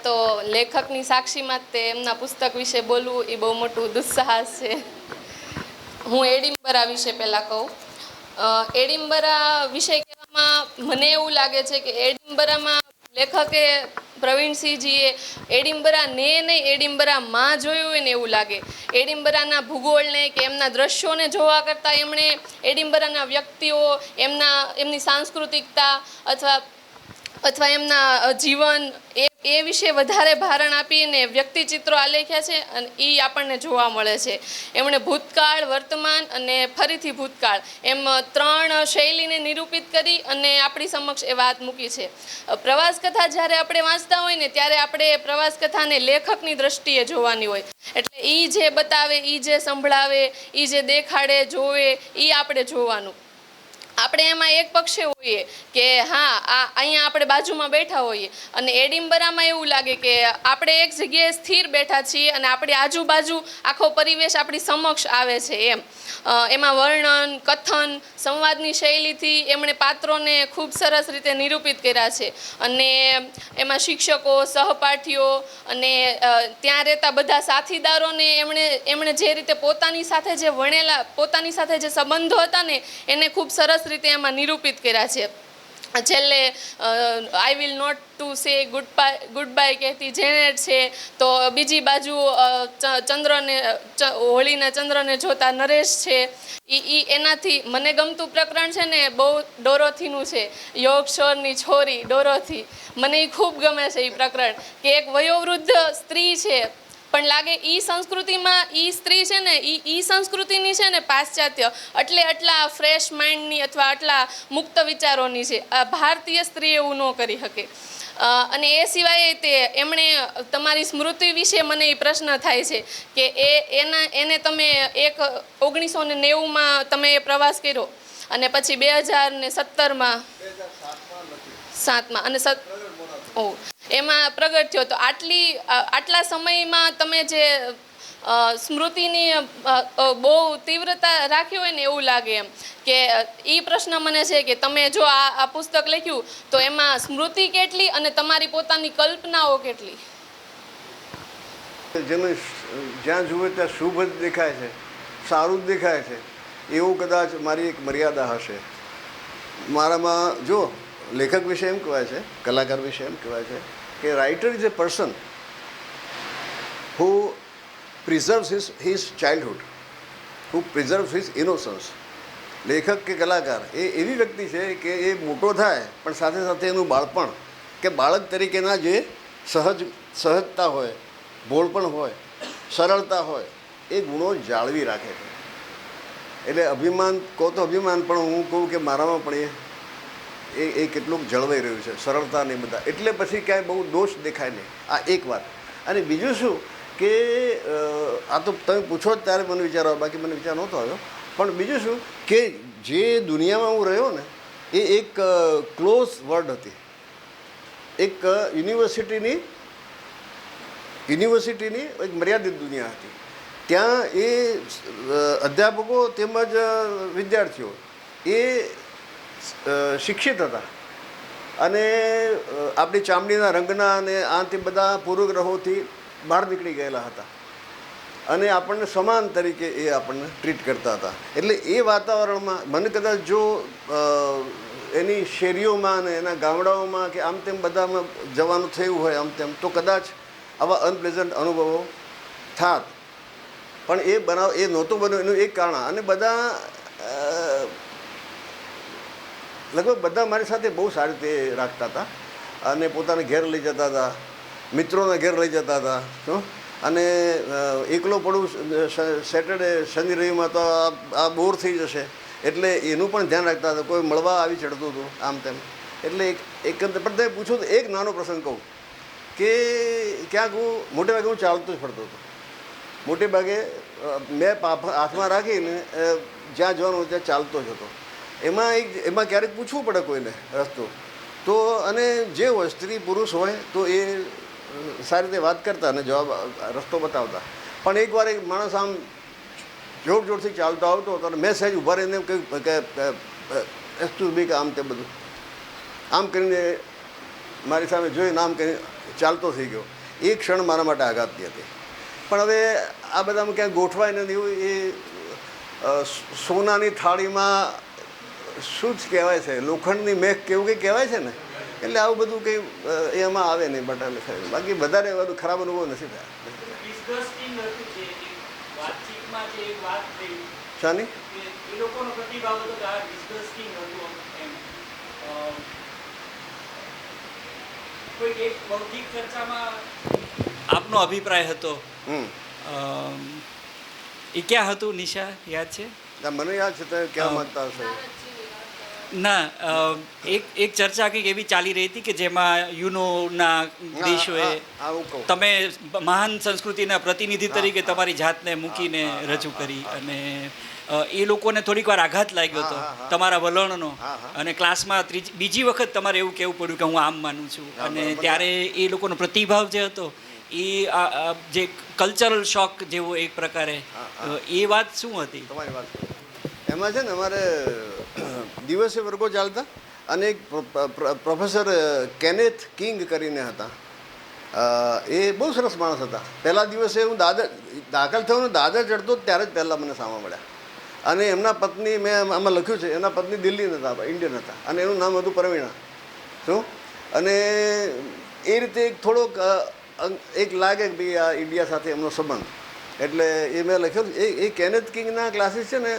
તો લેખકની સાક્ષીમાં તે એમના પુસ્તક વિશે બોલવું એ બહુ મોટું દુસ્સાહસ છે. હું એડિમ્બરા વિશે પહેલાં કહું. એડિમ્બરા વિશે કહેવામાં મને એવું લાગે છે કે એડિમ્બરામાં લેખકે પ્રવીણસિંહજીએ એડિમ્બરા ને નહીં એડિમ્બરામાં જોયું હોય ને એવું લાગે. એડિમ્બરાના ભૂગોળને કે એમના દ્રશ્યોને જોવા કરતાં એમણે એડિમ્બરાના વ્યક્તિઓ, એમની સાંસ્કૃતિકતા અથવા એમના જીવન એ વિશે વધારે ભારણ આપીને વ્યક્તિચિત્રો આલેખ્યા છે અને એ આપણને જોવા મળે છે. એમણે ભૂતકાળ, વર્તમાન અને ફરીથી ભૂતકાળ એમ 3 શૈલીને નિરૂપિત કરી અને આપણી સમક્ષ એ વાત મૂકી છે. પ્રવાસ કથા જ્યારે આપણે વાંચતા હોય ને ત્યારે આપણે પ્રવાસ કથાને લેખકની દ્રષ્ટિએ જોવાની હોય. એટલે એ જે બતાવે, એ જે સંભળાવે, એ જે દેખાડે, જોવે, એ આપણે જોવાનું. આપણે એમાં એક પક્ષે હોઈએ કે હા અહીંયા આપણે બાજુમાં બેઠા હોઈએ અને એડિમ્બરામાં એવું લાગે કે આપણે એક જગ્યાએ સ્થિર બેઠા છીએ અને આપણી આજુબાજુ આખો પરિવેશ આપણી સમક્ષ આવે છે એમ. એમાં વર્ણન, કથન, સંવાદની શૈલીથી એમણે પાત્રોને ખૂબ સરસ રીતે નિરૂપિત કર્યા છે અને એમાં શિક્ષકો, સહપાઠીઓ અને ત્યાં રહેતા બધા સાથીદારોને એમણે જે રીતે પોતાની સાથે જે વણેલા, પોતાની સાથે જે સંબંધો હતા ને એને ખૂબ સરસ રીતે એમાં નિરૂપિત કર્યા છે. છેલ્લે I will not to say good bye કહેતી જેનેટ છે, તો બીજી બાજુ ચંદ્રને, હોળીના ચંદ્રને જોતા નરેશ છે. એનાથી મને ગમતું પ્રકરણ છે ને બહુ ડોરોથીનું છે, યોગક્ષોરની છોરી ડોરોથી. મને એ ખૂબ ગમે છે એ પ્રકરણ કે એક વયોવૃદ્ધ સ્ત્રી છે પણ લાગે એ સંસ્કૃતિમાં એ સ્ત્રી છે ને એ સંસ્કૃતિની છે ને પાશ્ચાત્ય આટલા ફ્રેશ માઇન્ડની અથવા આટલા મુક્ત વિચારોની છે. આ ભારતીય સ્ત્રી એવું ન કરી શકે. અને એ સિવાય એમણે તમારી સ્મૃતિ વિશે મને એ પ્રશ્ન થાય છે કે એને તમે 1990માં તમે એ પ્રવાસ કર્યો અને પછી 2017માં 7માં અને એમાં પ્રગટ થયો. તો આટલા સમયમાં તમે જે સ્મૃતિની બહુ તીવ્રતા રાખી હોય ને એવું લાગે એમ કે એ પ્રશ્ન મને છે કે તમે જો આ પુસ્તક લખ્યું તો એમાં સ્મૃતિ કેટલી અને તમારી પોતાની કલ્પનાઓ કેટલી? જેને જ્યાં જુએ ત્યાં શુભ જ દેખાય છે, સારું જ દેખાય છે, એવું કદાચ મારી એક મર્યાદા હશે. મારામાં જો લેખક વિશે એમ કહેવાય છે, કલાકાર વિશે એમ કહેવાય છે કે writer is a person who preserves his childhood, who preserves his innocence. લેખક કે કલાકાર એ એવી વ્યક્તિ છે કે એ મોટો થાય પણ સાથે સાથે એનું બાળપણ કે બાળક તરીકેના જે સહજતા હોય, ભોળપણ હોય, સરળતા હોય, એ ગુણો જાળવી રાખે છે. એટલે અભિમાન કહો તો અભિમાન, પણ હું કહું કે મારામાં પણ એ કેટલુંક જળવાઈ રહ્યું છે, સરળતા ને બધા. એટલે પછી ક્યાંય બહુ દોષ દેખાય નહીં. આ એક વાત. અને બીજું શું કે આ તો તમે પૂછો ત્યારે મને વિચાર આવ્યો, બાકી મને વિચાર નહોતો આવ્યો. પણ બીજું શું કે જે દુનિયામાં હું રહ્યો ને એ એક ક્લોઝ વર્લ્ડ હતી, એક યુનિવર્સિટીની એક મર્યાદિત દુનિયા હતી. ત્યાં એ અધ્યાપકો તેમજ વિદ્યાર્થીઓ એ શિક્ષિત હતા અને આપણી ચામડીના રંગના અને આ તે બધા પૂર્વગ્રહોથી બહાર નીકળી ગયેલા હતા અને આપણને સમાન તરીકે એ આપણને ટ્રીટ કરતા હતા. એટલે એ વાતાવરણમાં મને કદાચ જો એની શેરીઓમાં અને એના ગામડાઓમાં કે આમ તેમ બધામાં જવાનું થયું હોય આમ તેમ, તો કદાચ આવા અનપ્લેઝન્ટ અનુભવો થાત. પણ એ નહોતું બન્યું. એનું એક કારણ, અને બધા લગભગ બધા મારી સાથે બહુ સારી રીતે રાખતા હતા અને પોતાને ઘેર લઈ જતા હતા, મિત્રોને ઘેર લઈ જતા હતા. શું અને એકલો પડું સેટરડે શનિ રવિમાં તો આ બોર થઈ જશે એટલે એનું પણ ધ્યાન રાખતા હતા. કોઈ મળવા આવી ચડતું હતું આમ તેમ. એટલે એકંદર પણ તમે પૂછો તો એક નાનો પ્રસંગ કહું કે ક્યાંક મોટે ભાગે હું ચાલતો જ ફરતો હતો. મોટે ભાગે મેં હાથમાં રાખીને જ્યાં જવાનું ત્યાં ચાલતો જ હતો. એમાં ક્યારેક પૂછવું પડે કોઈને રસ્તો તો, અને જે હોય સ્ત્રી પુરુષ હોય તો એ સારી રીતે વાત કરતા અને જવાબ રસ્તો બતાવતા. પણ એકવાર એક માણસ આમ જોરથી ચાલતો આવતો હતો અને મેં સહેજ ઊભા રહીને કહ્યું કે એક્સક્યુઝ મી કે આમ તે બધું આમ કરીને મારી સામે જોઈને આમ કરીને ચાલતો થઈ ગયો. એ ક્ષણ મારા માટે આઘાતની હતી. પણ હવે આ બધામાં ક્યાંય ગોઠવાય નથી એવું એ સોનાની થાળીમાં શું જ કહેવાય છે, લોખંડની મેઘ કેવું કંઈ કહેવાય છે ને, એટલે આવું બધું કંઈ એમાં આવે નહીં. બટ બાકી વધારે બધું ખરાબ અનુભવ નથી થયા. શાની આપનો અભિપ્રાય હતો એ ક્યાં હતું નિશા, યાદ છે? મને યાદ છે તમે ક્યાં માંગતા હશો. ના, એક ચર્ચા કંઈક એવી ચાલી રહી હતી કે જેમાં યુનોના દેશોએ તમે મહાન સંસ્કૃતિના પ્રતિનિધિ તરીકે તમારી જાતને મૂકીને રજૂ કરી અને એ લોકોને થોડીક વાર આઘાત લાગ્યો હતો તમારા વલણનો, અને ક્લાસમાં બીજી વખત તમારે એવું કહેવું પડ્યું કે હું આમ માનું છું, અને ત્યારે એ લોકોનો પ્રતિભાવ જે હતો એ જે કલ્ચરલ શોક જેવો એક પ્રકારે, એ વાત શું હતી? તમારી વાત એમાં છે ને, અમારે દિવસે વર્ગો ચાલતા અને એક પ્રોફેસર કેનેથ કિંગ કરીને હતા. એ બહુ સરસ માણસ હતા. પહેલા દિવસે હું દાખલ થયો ને દાદર ચડતો ત્યારે જ પહેલાં મને સામા મળ્યા. અને એમના પત્ની, મેં આમાં લખ્યું છે, એમના પત્ની દિલ્હી હતા, ઇન્ડિયન હતા, અને એનું નામ હતું પ્રવીણા. શું? અને એ રીતે એક થોડોક એક લાગે કે ભાઈ આ ઇન્ડિયા સાથે એમનો સંબંધ. એટલે એ મેં લખ્યું એ કેનેથ કિંગના ક્લાસીસ છે ને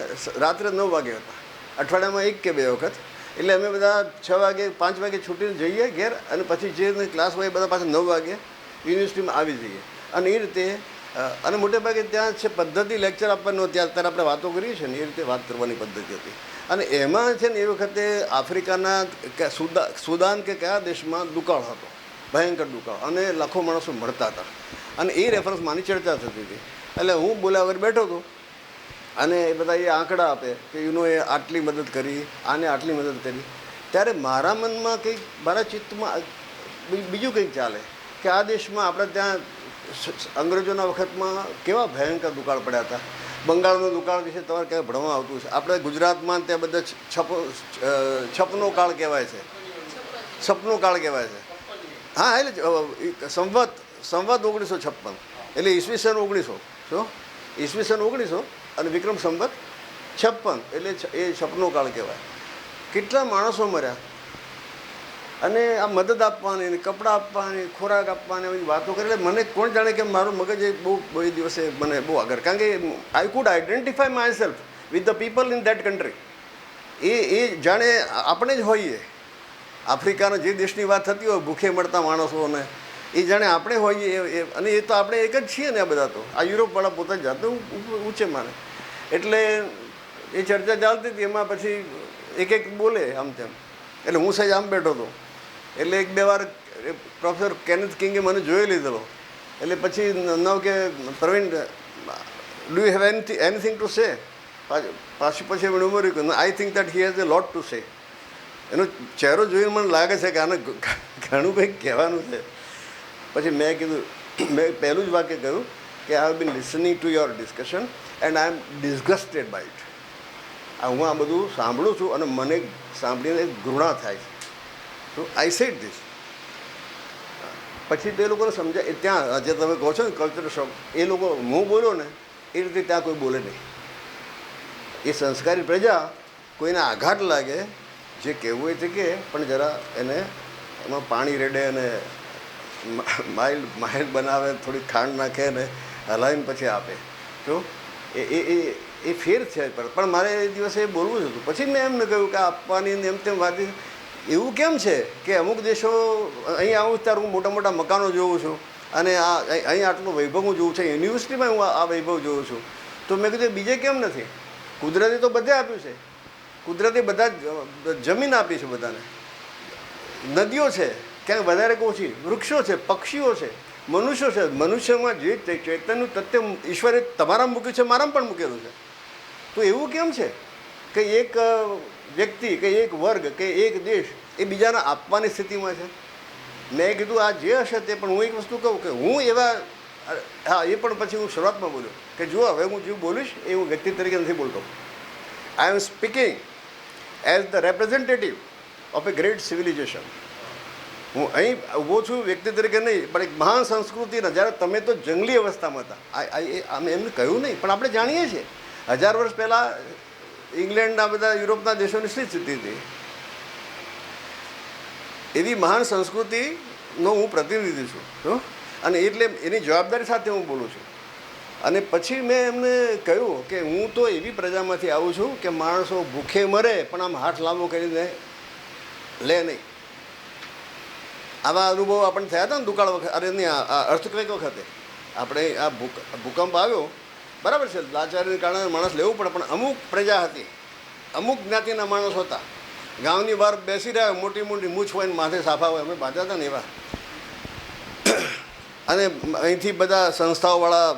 રાત્રે 9 વાગે હતા, અઠવાડિયામાં 1 કે 2 વખત. એટલે અમે બધા 6 વાગે 5 વાગે છૂટીને જઈએ ઘેર, અને પછી જે ક્લાસ હોય એ બધા પાછા 9 વાગે યુનિવર્સિટીમાં આવી જઈએ. અને એ રીતે, અને મોટે ભાગે ત્યાં છે પદ્ધતિ લેક્ચર આપવાનો, અત્યારે આપણે વાતો કરીએ છીએ ને એ રીતે વાત કરવાની પદ્ધતિ હતી. અને એમાં છે ને એ વખતે આફ્રિકાના સુદાન કે કયા દેશમાં દુકાળ હતો, ભયંકર દુકાળ, અને લાખો માણસો મળતા હતા. અને એ રેફરન્સ માની ચર્ચા થતી હતી. એટલે હું બોલ્યા વગર બેઠો હતો, અને એ બધા એ આંકડા આપે કે યુનોએ આટલી મદદ કરી, આને આટલી મદદ કરી. ત્યારે મારા મનમાં કંઈક, મારા ચિત્તમાં બીજું કંઈક ચાલે કે આ દેશમાં આપણે ત્યાં અંગ્રેજોના વખતમાં કેવા ભયંકર દુકાળ પડ્યા હતા. બંગાળનો દુકાળ વિશે તમારે ક્યાંય ભણવા આવતું છે. આપણે ગુજરાતમાં ત્યાં બધા છપનો કાળ કહેવાય છે, સપનો કાળ કહેવાય છે. હા, એટલે સંવત 1956, એટલે ઈસવીસન 1900, શું ઈસવીસન 1900 અને વિક્રમ સંવત 56, એટલે એ સપનો કાળ કહેવાય. કેટલા માણસો મર્યા. અને આ મદદ આપવાની, કપડાં આપવાની, ખોરાક આપવાની બધી વાતો કરી. એટલે મને કોણ જાણે કે મારું મગજ બહુ એ દિવસે મને બહુ આગળ, કારણ કે I could identify myself with the people in that country. એ જાણે આપણે જ હોઈએ. આફ્રિકાના જે દેશની વાત થતી હોય, ભૂખે મળતા માણસોને, એ જાણે આપણે હોઈએ. અને એ તો આપણે એક જ છીએ ને આ બધા તો. આ યુરોપવાળા પોતે જાતે ઊંચે માને. એટલે એ ચર્ચા ચાલતી હતી. એમાં પછી એક બોલે આમ તેમ. એટલે હું સહેજ આમ બેઠો હતો. એટલે 1-2 વાર પ્રોફેસર કેનેથ કિંગે મને જોઈ લીધેલો. એટલે પછી નવ કે Praveen, do you have anything to say? પછી એમણે ઉમેર્યું કે I think that he has a lot to say. એનો ચહેરો જોઈને મને લાગે છે કે આને ઘણું કંઈક કહેવાનું છે. પછી મેં કીધું, મેં પહેલું જ વાક્ય કહ્યું કે I have been listening to your discussion and I am disgusted by it. હું આ બધું સાંભળું છું અને મને સાંભળીને ઘૃણા થાય છે. તો આઈ સેડ ધીસ. પછી તો એ લોકોને સમજાય. ત્યાં જે તમે કહો છો ને કલ્ચર શોક, એ લોકો હું બોલ્યો ને એ રીતે ત્યાં કોઈ બોલે નહીં. એ સંસ્કારી પ્રજા, કોઈને આઘાત લાગે, જે કહેવું હોય તે કહે, પણ જરા એને એમાં પાણી રેડે અને માઇલ્ડ બનાવે, થોડી ખાંડ નાખે અને હલાવીને પછી આપે. તો એ ફેર છે. પણ મારે એ દિવસે એ બોલવું જ હતું. પછી મેં એમને કહ્યું કે આપવાની એમ તેમ વાત. એવું કેમ છે કે અમુક દેશો, અહીં આવું ત્યારે હું મોટા મોટા મકાનો જોઉં છું, અને અહીં આટલું વૈભવ હું જોઉં છું, યુનિવર્સિટીમાં હું આ વૈભવ જોઉં છું. તો મેં કીધું બીજે કેમ નથી? કુદરતી તો બધે આપ્યું છે. કુદરતી બધા જમીન આપી છે બધાને, નદીઓ છે ક્યાંક વધારે ઓછી, વૃક્ષો છે, પક્ષીઓ છે, મનુષ્યો છે. મનુષ્યમાં જે ચૈતન્યનું તથ્ય ઈશ્વરે તમારામાં મૂક્યું છે, મારામાં પણ મૂકેલું છે. તો એવું કેમ છે કે એક વ્યક્તિ કે એક વર્ગ કે એક દેશ એ બીજાને આપવાની સ્થિતિમાં છે? મેં કીધું આ જે હશે તે, પણ હું એક વસ્તુ કહું કે હું એવા, હા એ પણ પછી હું શરૂઆતમાં બોલ્યો કે જુઓ હવે હું જે બોલીશ એ હું વ્યક્તિ તરીકે નથી બોલતો. I am speaking as the representative of a great civilisation. હું અહીં ઊભો છું વ્યક્તિ તરીકે નહીં, પણ એક મહાન સંસ્કૃતિના, જ્યારે તમે તો જંગલી અવસ્થામાં હતા, અમે એમને કહ્યું નહીં, પણ આપણે જાણીએ છીએ 1000 વર્ષ પહેલાં ઇંગ્લેન્ડના બધા યુરોપના દેશોની શી સ્થિતિ હતી. એવી મહાન સંસ્કૃતિનો હું પ્રતિનિધિ છું, અને એટલે એની જવાબદારી સાથે હું બોલું છું. અને પછી મેં એમને કહ્યું કે હું તો એવી પ્રજામાંથી આવું છું કે માણસો ભૂખે મરે પણ આમ હાથ લાંબો કરીને લે નહીં. આવા અનુભવ આપણને થયા હતા ને દુકાળ વખતે, અરે નહીં, આ અર્થક્વેક વખતે આપણે આ ભૂકંપ આવ્યો, બરાબર છે, લાચારીને કારણે માણસ લેવું પડે, પણ અમુક પ્રજા હતી, અમુક જ્ઞાતિના માણસ હતા, ગામની બહાર બેસી રહ્યા, મોટી મોટી મૂછ હોય ને માથે સાફા હોય, અમે બાંધ્યા હતા ને એવા. અને અહીંથી બધા સંસ્થાઓવાળા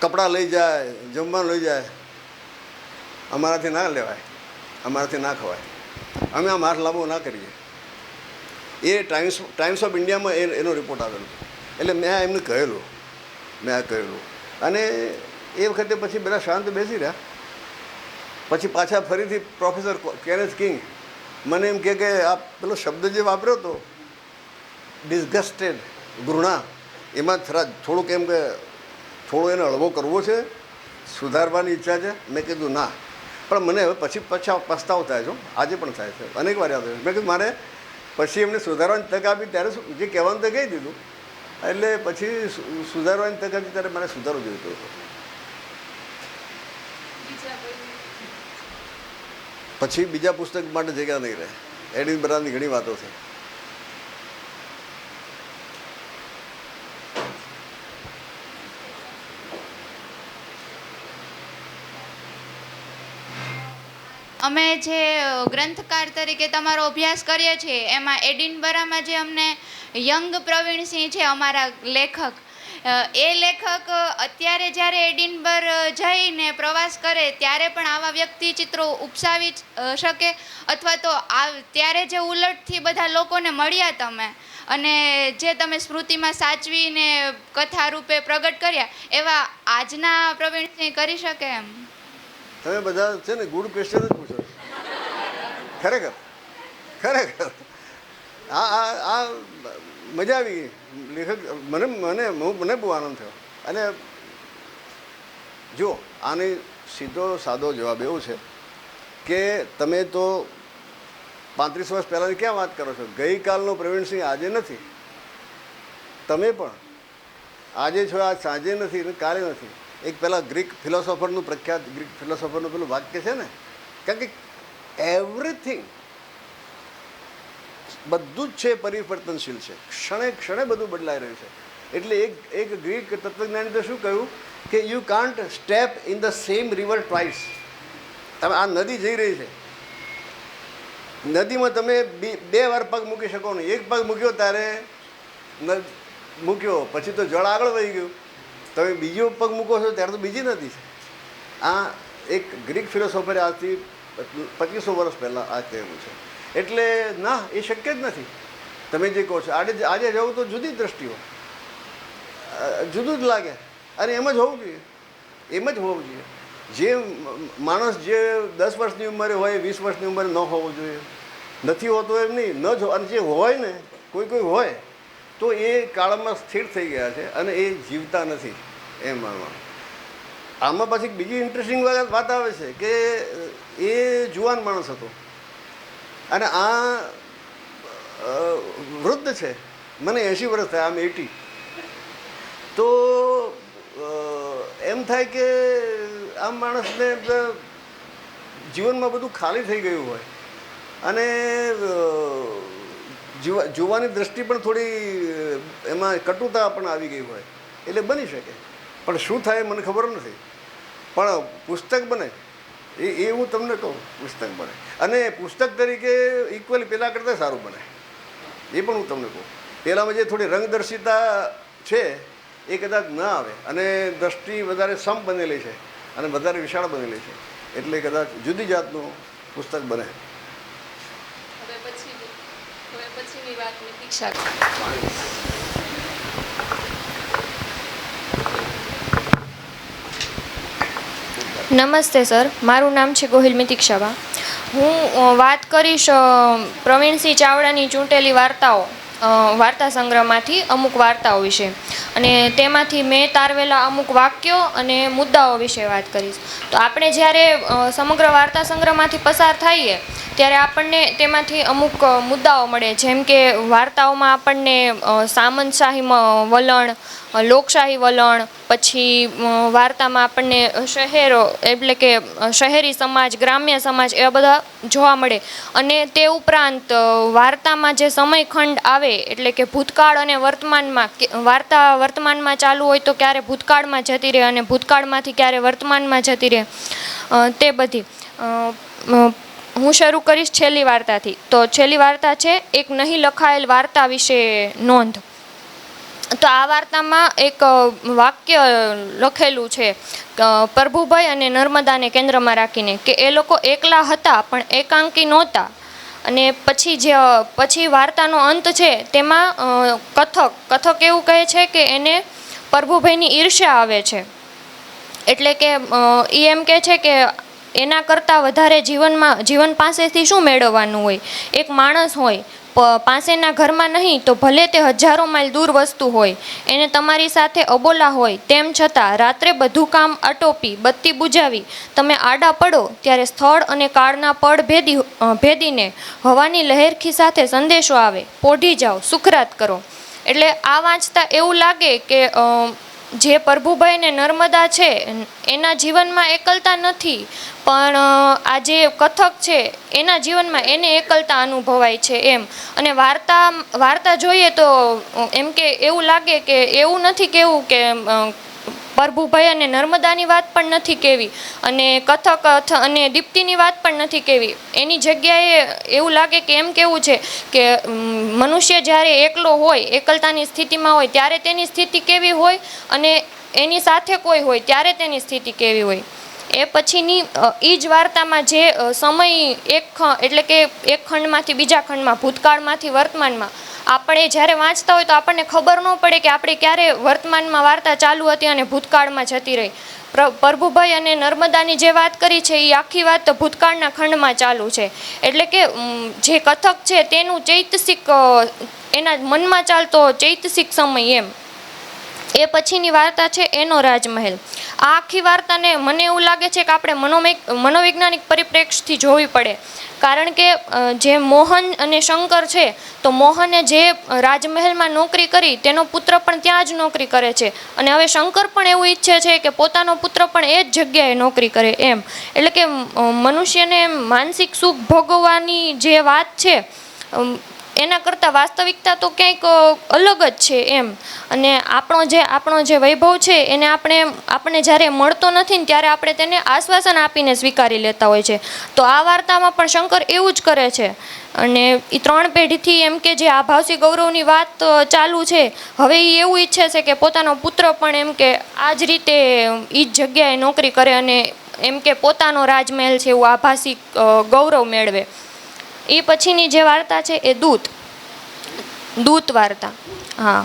કપડાં લઈ જાય, જમવાનું લઈ જાય, અમારાથી ના લેવાય, અમારાથી ના ખવાય, અમે આમ હાથ લાંબો ના કરીએ. એ ટાઈમ્સ ઓફ ઇન્ડિયામાં એનો રિપોર્ટ આવેલો. એટલે મેં એમને કહેલું, અને એ વખતે પછી બધા શાંત બેસી રહ્યા. પછી પાછા ફરીથી પ્રોફેસર કેનેથ કિંગ મને એમ કે આ પેલો શબ્દ જે વાપર્યો હતો ડિસગસ્ટેડ, ઘૃણા, એમાં થોડુંક એમ કે થોડો એને હળવો કરવો છે, સુધારવાની ઈચ્છા છે. મેં કીધું ના, પણ મને હવે પછી પસ્તાવો થાય છે, આજે પણ થાય છે, અનેક વાર યાદ આવે. મેં કીધું મારે પછી એમને સુધારવાની તક આપી ત્યારે જે કહેવાનું તો કહી દીધું, એટલે પછી સુધારવાની તક હતી ત્યારે મારે સુધારવું જોઈતો હતો. પછી બીજા પુસ્તક માટે જગ્યા નહીં રહે. એડિનબરાની ઘણી વાતો છે. અમે જે ગ્રંથકાર તરીકે તમારો અભ્યાસ કરીએ છીએ એમાં એડિનબરામાં જે અમને યંગ પ્રવીણસિંહ છે અમારા લેખક, એ લેખક અત્યારે જ્યારે એડિનબર જઈને પ્રવાસ કરે ત્યારે પણ આવા વ્યક્તિ ચિત્રો ઉપસાવી શકે, અથવા તો ત્યારે જે ઉલટથી બધા લોકોને મળ્યા તમે અને જે તમે સ્મૃતિમાં સાચવીને કથા રૂપે પ્રગટ કર્યા એવા આજના પ્રવીણસિંહ કરી શકે એમ? તમે બધા છે ને ગુડ ક્વેશ્ચન જ પૂછો છો, ખરેખર. આ મજા આવી ગઈ. લેખક મને બહુ આનંદ થયો. અને જો આને સીધો સાદો જવાબ એવો છે કે તમે તો 35 વર્ષ પહેલાંની ક્યાં વાત કરો છો? ગઈકાલનો પ્રવીણસિંહ આજે નથી, તમે પણ આજે છો, આજ સાંજે નથી ને કાલે નથી. એક પહેલાં ગ્રીક ફિલોસોફરનું પ્રખ્યાત ગ્રીક ફિલોસોફરનું પેલું વાક્ય છે ને, કારણ કે એવરીથિંગ બધું જ છે પરિવર્તનશીલ છે, ક્ષણે ક્ષણે બધું બદલાઈ રહ્યું છે. એટલે એક ગ્રીક તત્વજ્ઞાની તો શું કહ્યું કે you can't step in the same river twice. તમે આ નદી જઈ રહી છે, નદીમાં તમે 2 વાર પગ મૂકી શકો નહીં. એક પગ મૂક્યો ત્યારે મૂક્યો, પછી તો જળ આગળ વહી ગયું, તમે બીજો પગ મૂકો છો ત્યારે તો બીજી નદી છે. આ એક ગ્રીક ફિલોસોફરે આજથી 2500 વર્ષ પહેલાં આ કહેવું છે. એટલે ના, એ શક્ય જ નથી. તમે જે કહો છો આજે જવું તો જુદી દ્રષ્ટિઓ, જુદું જ લાગે. અને એમ જ હોવું જોઈએ. જે માણસ જે 10 વર્ષની ઉંમરે હોય 20 વર્ષની ઉંમરે ન હોવો જોઈએ, નથી હોતો એમ નહીં, ન જ. અને જે હોય ને કોઈ હોય તો એ કાળમાં સ્થિર થઈ ગયા છે અને એ જીવતા નથી એમ માનવાનું. આમાં પાછી બીજી ઇન્ટરેસ્ટિંગ વાત આવે છે કે એ જુવાન માણસ હતો અને આ વૃદ્ધ છે. મને 80 વર્ષ થયા, આમ 80. તો એમ થાય કે આમ માણસને જીવનમાં બધું ખાલી થઈ ગયું હોય અને જોવાની દ્રષ્ટિ પણ થોડી એમાં કટુતા પણ આવી ગઈ હોય, એટલે બની શકે. પણ શું થાય મને ખબર નથી. પણ પુસ્તક બને એ હું તમને કહું, પુસ્તક બને. અને પુસ્તક તરીકે ઇક્વલી પહેલાં કરતાં સારું બને, એ પણ હું તમને કહું. પહેલાંમાં જે થોડી રંગદર્શિતા છે એ કદાચ ન આવે, અને દ્રષ્ટિ વધારે સમ બનેલી છે અને વધારે વિશાળ બનેલી છે, એટલે કદાચ જુદી જાતનું પુસ્તક બને. પછીની વાત નિતિક્ષા. નમસ્તે સર, મારું નામ છે ગોહિલ મિતિક્ષાબા. હું વાત કરીશ પ્રવીણસિંહ ચાવડાની ચૂંટેલી વાર્તાઓ, વાર્તા સંગ્રહમાંથી અમુક વાર્તાઓ વિશે, અને તેમાંથી મેં તારવેલા અમુક વાક્યો અને મુદ્દાઓ વિશે વાત કરીશ. તો આપણે જ્યારે સમગ્ર વાર્તા સંગ્રહમાંથી પસાર થઈએ ત્યારે આપણને તેમાંથી અમુક મુદ્દાઓ મળે, જેમ કે વાર્તાઓમાં આપણને સામંતશાહી વલણ, લોકશાહી વલણ, પછી વાર્તામાં આપણને શહેરો એટલે કે શહેરી સમાજ, ગ્રામ્ય સમાજ એવા બધા જોવા મળે. અને તે ઉપરાંત વાર્તામાં જે સમયખંડ આવે એટલે કે ભૂતકાળ અને વર્તમાનમાં, વાર્તા વર્તમાનમાં ચાલુ હોય તો ક્યારે ભૂતકાળમાં જતી રહે અને ભૂતકાળમાંથી ક્યારે વર્તમાનમાં જતી રહે, તે બધી. હું શરૂ કરીશ છેલ્લી વાર્તાથી. તો છેલ્લી વાર્તા છે એક નહીં લખાયેલ વાર્તા વિશે નોંધ. તો આ વાર્તામાં એક વાક્ય લખેલું છે પ્રભુભાઈ અને નર્મદાને કેન્દ્રમાં રાખીને, કે એ લોકો એકલા હતા પણ એકાંકી નહોતા. અને પછી વાર્તાનો અંત છે તેમાં કથક એવું કહે છે કે એને પ્રભુભાઈની ઈર્ષ્યા આવે છે. એટલે કે એ એમ કહે છે કે એના કરતાં વધારે જીવન પાસેથી શું મેળવવાનું હોય. એક માણસ હોય પાસેના ઘરમાં નહીં તો ભલે તે હજારો માઇલ દૂર વસ્તુ હોય, એને તમારી સાથે અબોલા હોય તેમ છતાં રાત્રે બધું કામ આટોપી બત્તી બુજાવી તમે આડા પડો ત્યારે સ્થળ અને કાળના પડ ભેદીને હવાની લહેરખી સાથે સંદેશો આવે, પોઢી જાઓ, સુખરાત કરો. એટલે આ વાંચતા એવું લાગે કે જે પ્રભુભાઈ ને નર્મદા છે એના જીવનમાં એકલતા નથી, પણ આ જે કથક છે એના જીવનમાં એને એકલતા અનુભવાય છે એમ. અને વાર્તા જોઈએ તો એમ કે એવું લાગે કે એવું નથી કેવું કે પ્રભુભાઈ અને નર્મદાની વાત પણ નથી કહેવી અને કથક અને દીપ્તિની વાત પણ નથી કહેવી. એની જગ્યાએ એવું લાગે કે એમ કેવું છે કે મનુષ્ય જ્યારે એકલો હોય, એકલતાની સ્થિતિમાં હોય ત્યારે તેની સ્થિતિ કેવી હોય અને એની સાથે કોઈ હોય ત્યારે તેની સ્થિતિ કેવી હોય. એ પછીની એ જ વાર્તામાં જે સમય એટલે કે એક ખંડમાંથી બીજા ખંડમાં, ભૂતકાળમાંથી વર્તમાનમાં આપણે જ્યારે વાંચતા હોય તો આપણને ખબર ન પડે કે આપણે ક્યારે વર્તમાનમાં વાર્તા ચાલુ હતી અને ભૂતકાળમાં જતી રહી. પ્રભુભાઈ અને નર્મદાની જે વાત કરી છે એ આખી વાત ભૂતકાળના ખંડમાં ચાલુ છે. એટલે કે જે કથક છે તેનું ચૈતસિક, એના મનમાં ચાલતો ચૈતસિક સમય એમ. એ પછીની વાર્તા છે એનો રાજમહેલ. આ આખી વાર્તાને મને એવું લાગે છે કે આપણે મનોવૈજ્ઞાનિક પરિપ્રેક્ષ્યથી જોવી પડે. કારણ કે જે મોહન અને શંકર છે તો મોહને જે રાજમહેલમાં નોકરી કરી તેનો પુત્ર પણ ત્યાં જ નોકરી કરે છે, અને હવે શંકર પણ એવું ઈચ્છે છે કે પોતાનો પુત્ર પણ એ જ જગ્યાએ નોકરી કરે એમ. એટલે કે મનુષ્યને માનસિક સુખ ભોગવવાની જે વાત છે એના કરતાં વાસ્તવિકતા તો ક્યાંક અલગ જ છે એમ. અને આપણો જે વૈભવ છે એને આપણને જ્યારે મળતો નથી ને ત્યારે આપણે તેને આશ્વાસન આપીને સ્વીકારી લેતા હોય છે. તો આ વાર્તામાં પણ શંકર એવું જ કરે છે. અને એ 3 પેઢીથી એમ કે જે આભાસી ગૌરવની વાત ચાલુ છે, હવે એ એવું ઈચ્છે છે કે પોતાનો પુત્ર પણ એમ કે આ જ રીતે એ જ જગ્યાએ નોકરી કરે અને એમ કે પોતાનો રાજમહેલ છે એવું આભાસી ગૌરવ મેળવે. એ પછીની જે વાર્તા છે એ દૂત વાર્તા. હા,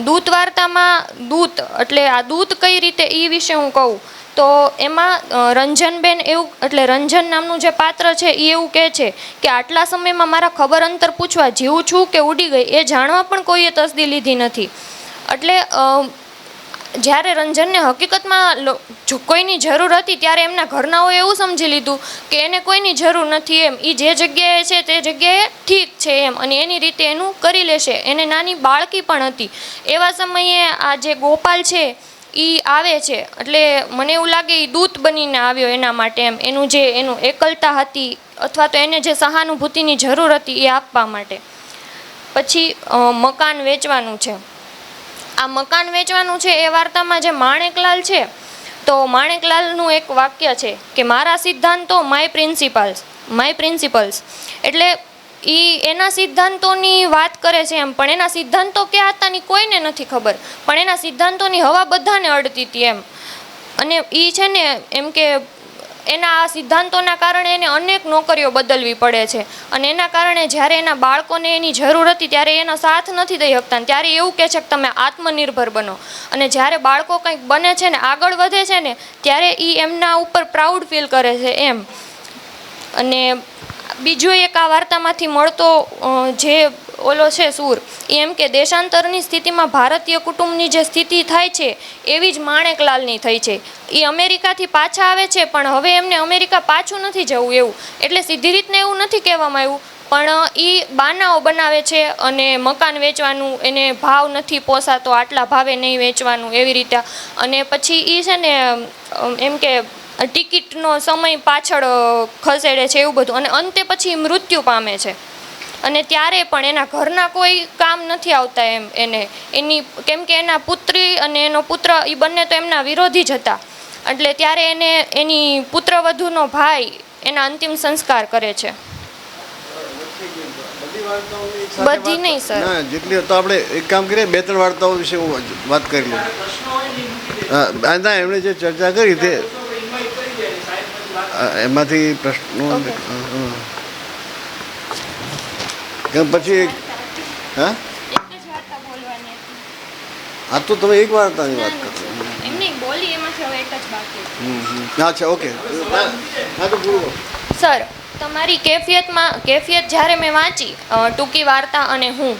દૂત વાર્તામાં દૂત એટલે આ દૂત કઈ રીતે એ વિશે હું કહું તો એમાં રંજનબેન એવું, એટલે રંજન નામનું જે પાત્ર છે એ એવું કહે છે કે આટલા સમયમાં મારા ખબર અંતર પૂછવા જીવું છું કે ઉડી ગઈ એ જાણવા પણ કોઈએ તસદી લીધી નથી. એટલે જ્યારે રંજનને હકીકતમાં જો કોઈની જરૂર હતી ત્યારે એમના ઘરનાઓએ એવું સમજી લીધું કે એને કોઈની જરૂર નથી એમ, એ જે જગ્યાએ છે તે જગ્યાએ ઠીક છે એમ, અને એની રીતે એનું કરી લેશે. એને નાની બાળકી પણ હતી. એવા સમયે આ જે ગોપાલ છે એ આવે છે, એટલે મને એવું લાગે એ દૂત બનીને આવ્યો એના માટે એમ. એનું એકલતા હતી અથવા તો એને જે સહાનુભૂતિની જરૂર હતી એ આપવા માટે. પછી મકાન વેચવાનું છે. આ મકાન વેચવાનું છે એ વાર્તામાં જે માણેકલાલ છે તો માણેકલાલનું એક વાક્ય છે કે મારા સિદ્ધાંતો માય પ્રિન્સિપલ્સ. એટલે એ એના સિદ્ધાંતોની વાત કરે છે એમ, પણ એના સિદ્ધાંતો ક્યાં હતા ની કોઈને નથી ખબર, પણ એના સિદ્ધાંતોની હવા બધાને અડતી હતી એમ. અને એ છે ને એમ કે એના આ સિદ્ધાંતોના કારણે એને અનેક નોકરીઓ બદલવી પડે છે, અને એના કારણે જ્યારે એના બાળકોને એની જરૂર હતી ત્યારે એનો સાથ નથી દઈ શકતા, ત્યારે એવું કહે છે કે તમે આત્મનિર્ભર બનો. અને જ્યારે બાળકો કંઈક બને છે ને આગળ વધે છે ને ત્યારે એ એમના ઉપર પ્રાઉડ ફીલ કરે છે એમ. અને બીજો એક આ વાર્તામાંથી મળતો જે ઓલો છે સૂર એ એમ કે દેશાંતરની સ્થિતિમાં ભારતીય કુટુંબની જે સ્થિતિ થાય છે એવી જ માણેકલાલની થઈ છે. એ અમેરિકાથી પાછા આવે છે પણ હવે એમને અમેરિકા પાછું નથી જવું એવું, એટલે સીધી રીતને એવું નથી કહેવામાં આવ્યું, પણ એ બાનાઓ બનાવે છે અને મકાન વેચવાનું એને ભાવ નથી પોસાતો, આટલા ભાવે નહીં વેચવાનું એવી રીતે. અને પછી એ છે ને એમ કે ટિકિટનો સમય પાછળ ખસેડે છે એવું બધું, અને અંતે પછી મૃત્યુ પામે છે. અને ત્યારે પણ એના ઘરના કોઈ કામ નથી આવતા એને એની, કેમ કે એના પુત્રી અને એનો પુત્ર એ બંને તો એમના વિરોધી જ હતા, એટલે ત્યારે એને એની પુત્રવધૂનો ભાઈ એના અંતિમ સંસ્કાર કરે છે. બધી નહીં સર, ના જેટલી તો આપણે એક કામ કરીએ, 2-3 વાર્તાઓ વિશે હું વાત કરી લઉં. હા ના, એમણે જે ચર્ચા કરી તે એમાંથી પ્રશ્નો પછી હા હા તો તમે એક વાર્તાની વાત કરો. અચ્છા ઓકે, હા તો પૂરું. સર તમારી કેફિયત જ્યારે મેં વાંચી ટૂંકી વાર્તા અને હું,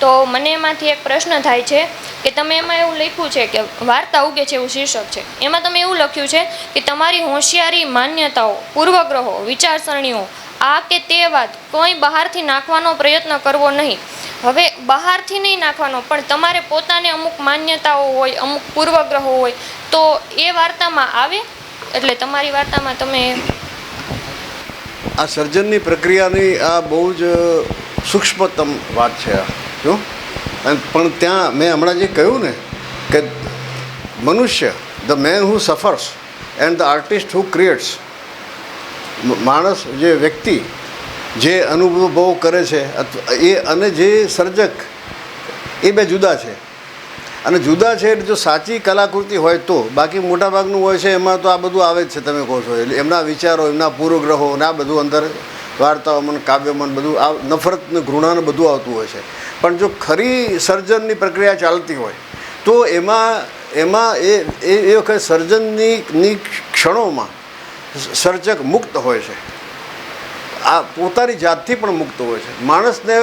તો મને એમાંથી એક પ્રશ્ન થાય છે કે તમે એમાં એવું લખ્યું છે કે વાર્તા ઉગે છે એવું શીર્ષક છે, એમાં તમે એવું લખ્યું છે કે તમારી હોશિયારી, માન્યતાઓ, પૂર્વગ્રહો, વિચારસરણીઓ, આ કે તે વાત કોઈ બહારથી નાખવાનો પ્રયત્ન કરવો નહીં. હવે બહારથી નહીં નાખવાનો, પણ તમારે પોતાને અમુક માન્યતાઓ હોય, અમુક પૂર્વગ્રહો હોય, તો એ વાર્તામાં આવે. એટલે તમારી વાર્તામાં તમે આ સર્જનની પ્રક્રિયાની આ બહુ જ સૂક્ષ્મતમ વાત છે આ જો. પણ ત્યાં મેં હમણાં જે કહ્યું ને કે મનુષ્ય, the main who suffers and the artist who creates, માણસ જે વ્યક્તિ જે અનુભવો કરે છે એ અને જે સર્જક, એ બે જુદા છે. અને જુદા છે એટલે જો સાચી કલાકૃતિ હોય તો, બાકી મોટાભાગનું હોય છે એમાં તો આ બધું આવે જ છે તમે કહો છો, એટલે એમના વિચારો, એમના પૂર્વગ્રહો ને આ બધું અંદર વાર્તાઓમાં, કાવ્યમાં બધું આ નફરત ને ઘૃણા ને બધું આવતું હોય છે. પણ જો ખરી સર્જનની પ્રક્રિયા ચાલતી હોય તો એમાં એ વખતે સર્જનની ક્ષણોમાં સર્જક મુક્ત હોય છે, આ પોતાની જાતથી પણ મુક્ત હોય છે. માણસને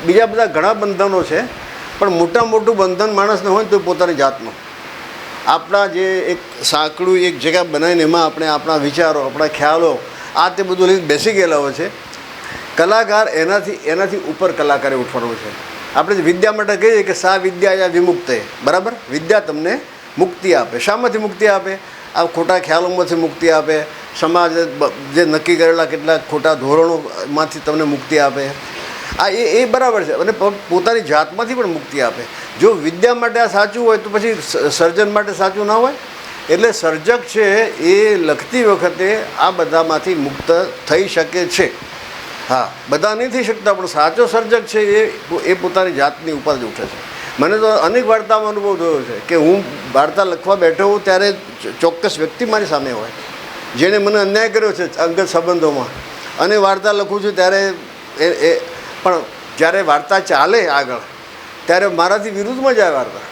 બીજા બધા ઘણા બંધનો છે, પણ મોટું બંધન માણસને હોય તો પોતાની જાતનું. આપણા જે એક સાંકડું એક જગ્યા બનાવીને એમાં આપણે આપણા વિચારો, આપણા ખ્યાલો આ તે બધું લઈને બેસી ગયેલા હોય છે. કલાકાર એનાથી ઉપર કલાકારે ઉઠવાનું છે. આપણે વિદ્યા માટે કહીએ કે સા વિદ્યા યા વિમુક્ત, બરાબર? વિદ્યા તમને મુક્તિ આપે. શામાંથી મુક્તિ આપે? આ ખોટા ખ્યાલોમાંથી મુક્તિ આપે, સમાજ જે નક્કી કરેલા કેટલાક ખોટા ધોરણોમાંથી તમને મુક્તિ આપે. આ એ બરાબર છે, અને પોતાની જાતમાંથી પણ મુક્તિ આપે. જો વિદ્યા માટે આ સાચું હોય તો પછી સર્જન માટે સાચું ના હોય. એટલે સર્જક છે એ લખતી વખતે આ બધામાંથી મુક્ત થઈ શકે છે. હા, બધા નહીં થઈ શકતા, પણ સાચો સર્જક છે એ પોતાની જાતની ઉપર જ ઉઠે છે. મને તો અનેક વાર્તામાં અનુભવ થયો છે કે હું વાર્તા લખવા બેઠો હોઉં ત્યારે ચોક્કસ વ્યક્તિ મારી સામે હોય જેણે મને અન્યાય કર્યો છે અંગત સંબંધોમાં, અને વાર્તા લખું છું ત્યારે પણ જ્યારે વાર્તા ચાલે આગળ ત્યારે મારાથી વિરુદ્ધમાં જાય વાર્તા,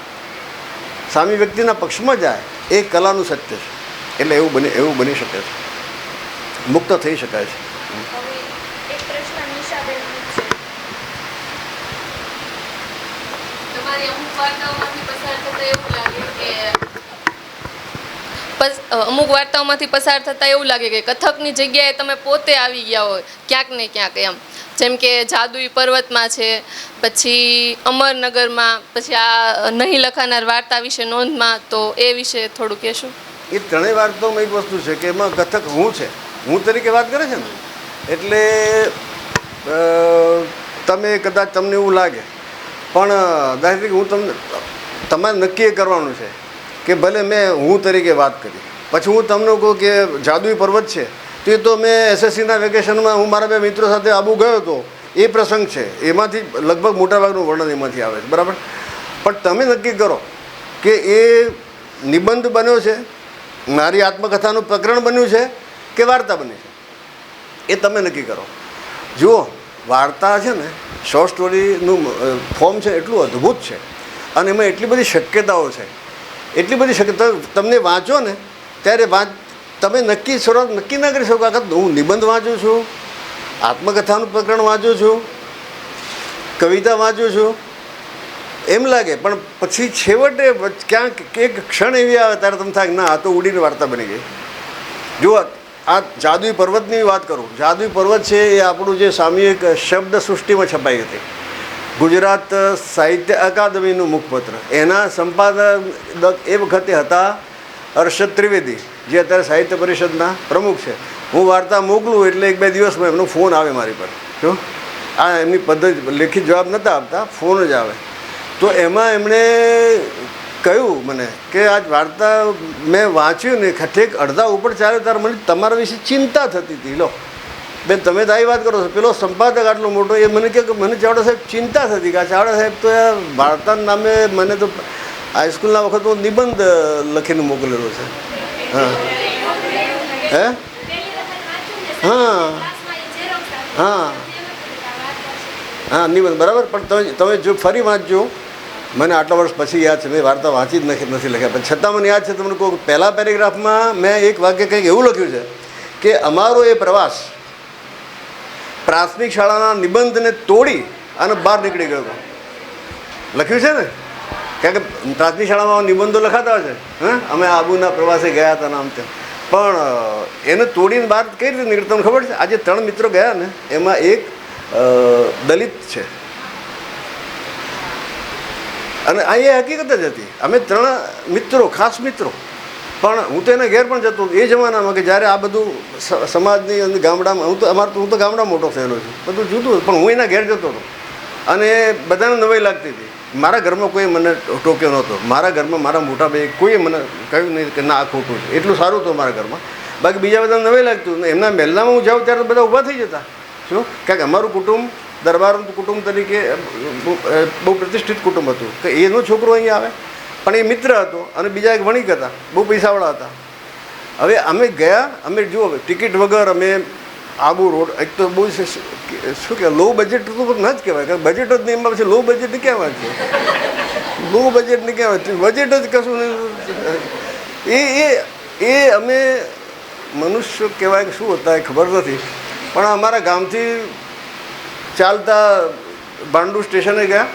સામી વ્યક્તિના પક્ષમાં જાય. એ કલાનું સત્ય છે. એટલે એવું બની શકે છે, મુક્ત થઈ શકાય છે. અમુક વાર્તાઓમાંથી પસાર થતાં એવું લાગે કે કથકની જગ્યાએ તમે પોતે આવી ગયા હોય ક્યાંક ને ક્યાંક એમ. જેમ કે જાદુઈ પર્વતમાં છે, પછી અમરનગરમાં, પછી આ નહીં લખાનાર વાર્તા વિશે નોંધમાં, તો એ વિશે થોડું કહેશું? એ ત્રણેય વાર્તાઓમાં એક વસ્તુ છે કે એમાં કથક હું તરીકે વાત કરે છે ને, એટલે તમને એવું લાગે, પણ દાખલા તરીકે તમારે નક્કી કરવાનું છે કે ભલે મેં હું તરીકે વાત કરી, પછી હું તમને કહું કે જાદુઈ પર્વત છે, તો એ તો મેં એસએસસીના વેકેશનમાં હું મારા બે મિત્રો સાથે આબુ ગયો હતો એ પ્રસંગ છે, એમાંથી લગભગ મોટાભાગનું વર્ણન એમાંથી આવે છે, બરાબર? પણ તમે નક્કી કરો કે એ નિબંધ બન્યો છે, મારી આત્મકથાનું પ્રકરણ બન્યું છે કે વાર્તા બની છે, એ તમે નક્કી કરો. જુઓ, વાર્તા છે ને, શોર્ટ સ્ટોરીનું ફોર્મ છે એટલું અદ્ભુત છે, અને એમાં એટલી બધી શક્યતાઓ છે, તમને વાંચો ને ત્યારે તમે શરૂઆત નક્કી ના કરી શકો. હું નિબંધ વાંચું છું, આત્મકથાનું પ્રકરણ વાંચું છું, કવિતા વાંચું છું એમ લાગે, પણ પછી છેવટે ક્યાંક એક ક્ષણ એવી આવે ત્યારે તમે થાય ના આ તો ઉડીને વાર્તા બની ગઈ. જુઓ આ જાદુઈ પર્વતની વાત કરું. જાદુઈ પર્વત છે એ આપણું જે સામૂહિક શબ્દ સૃષ્ટિમાં છપાઈ હતી, ગુજરાત સાહિત્ય અકાદમીનું મુખપત્ર. એના સંપાદક એ વખતે હતા હર્ષદ ત્રિવેદી, જે અત્યારે સાહિત્ય પરિષદના પ્રમુખ છે. હું વાર્તા મોકલું એટલે 1-2 દિવસમાં એમનો ફોન આવે મારી પર. જો આ એમની પદ્ધતિ, લેખિત જવાબ નહોતા આપતા, ફોન જ આવે. તો એમાં એમણે કહ્યું મને કે આજ વાર્તા મેં વાંચ્યું ને ઠેક અડધા ઉપર ચાલ્યો ત્યારે મને તમારા વિશે ચિંતા થતી હતી. લો બેન, તમે તો આવી વાત કરો છો, પેલો સંપાદક આટલો મોટો એ મને કહે કે મને ચાવડા સાહેબ ચિંતા થતી કે ચાવડા સાહેબ તો વાર્તાના નામે મને તો હાઈસ્કૂલના વખત હું નિબંધ લખીને મોકલેલો છે. હા હે હા હા હા નિબંધ બરાબર. પણ તમે જો ફરી વાંચજો, મને આટલા વર્ષ પછી યાદ છે, મેં વાર્તા વાંચી જ નથી લખ્યા, પણ છતાં મને યાદ છે. તમને કહું, પહેલા પેરેગ્રાફમાં મેં એક વાક્ય કંઈક એવું લખ્યું છે કે અમારો એ પ્રવાસ પ્રાથમિક શાળાના નિબંધને તોડી અને બહાર નીકળી ગયો હતો. લખ્યું છે ને, કારણ કે પ્રાથમિક શાળામાં નિબંધો લખાતા હોય છે. હા, અમે આબુના પ્રવાસે ગયા હતા નામ તેમ, પણ એને તોડીને બહાર કઈ રીતે નીકળી તમને ખબર છે? આજે 3 મિત્રો ગયા ને, એમાં એક દલિત છે અને આ એ હકીકત જ હતી. અમે 3 મિત્રો, ખાસ મિત્રો, પણ હું તો એના ઘેર પણ જતો એ જમાનામાં કે જ્યારે આ બધું સમાજની અંદર ગામડામાં, હું તો ગામડામાં મોટો થયેલો છું, બધું જુદું, પણ હું એના ઘેર જતો હતો અને બધાને નવાઈ લાગતી હતી. મારા ઘરમાં કોઈ મને ટોક્યો નહોતો, મારા ઘરમાં મારા મોટા ભાઈ કોઈએ મને કહ્યું નહીં કે ના આ ખોટું છે. એટલું સારું હતું મારા ઘરમાં. બાકી બીજા બધાને નવાઈ લાગતું. એમના મહેલામાં હું જાઉં ત્યારે બધા ઊભા થઈ જતા. શું? કારણ કે અમારું કુટુંબ દરબાર કુટુંબ તરીકે બહુ પ્રતિષ્ઠિત કુટુંબ હતું કે એનો છોકરો અહીંયા આવે, પણ એ મિત્ર હતો અને બીજા એક વણિક હતા, બહુ પૈસાવાળા હતા. હવે અમે ગયા, અમે જુઓ ટિકિટ વગર અમે આબુ રોડ, એક તો બહુ શું કહેવાય લો બજેટ તો ન જ કહેવાય, કારણ બજેટ જ નહીં, એમાં પછી લો બજેટ કહેવાય છે, લો બજેટ નહીં કહેવાય, બજેટ જ કશું નહીં. એ અમે મનુષ્ય કહેવાય કે શું હતા એ ખબર નથી, પણ અમારા ગામથી ચાલતા ભાંડુ સ્ટેશને ગયા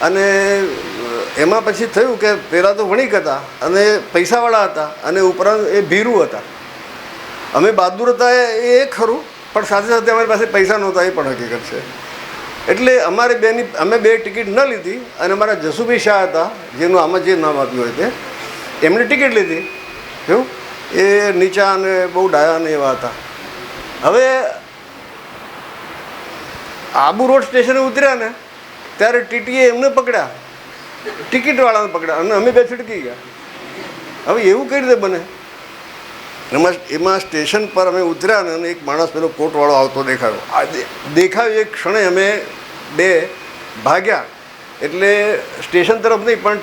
અને એમાં પછી થયું કે પહેલાં તો વણિક હતા અને પૈસાવાળા હતા અને ઉપરાંત એ ભીરુ હતા. અમે બહાદુર હતા એ ખરું, પણ સાથે સાથે અમારી પાસે પૈસા નહોતા એ પણ હકીકત છે. એટલે અમે 2 ટિકિટ ન લીધી અને અમારા જસુભાઈ શાહ હતા, જેનું આમાં જે નામ આપ્યું હોય તે, એમણે ટિકિટ લીધી. એવું એ નીચા અને બહુ ડાયા અને એવા હતા. હવે આબુ રોડ સ્ટેશને ઉતર્યા ને ત્યારે ટીટીએ એમને પકડ્યા, ટિકિટવાળાને પકડ્યા અને અમે 2 છટકી ગયા. હવે એવું કઈ રીતે બને? એમાં સ્ટેશન પર અમે ઉતર્યા ને અને એક માણસ પેલો કોટવાળો આવતો દેખાયો. આ દેખાયો એક ક્ષણે અમે 2 ભાગ્યા. એટલે સ્ટેશન તરફ નહીં, પણ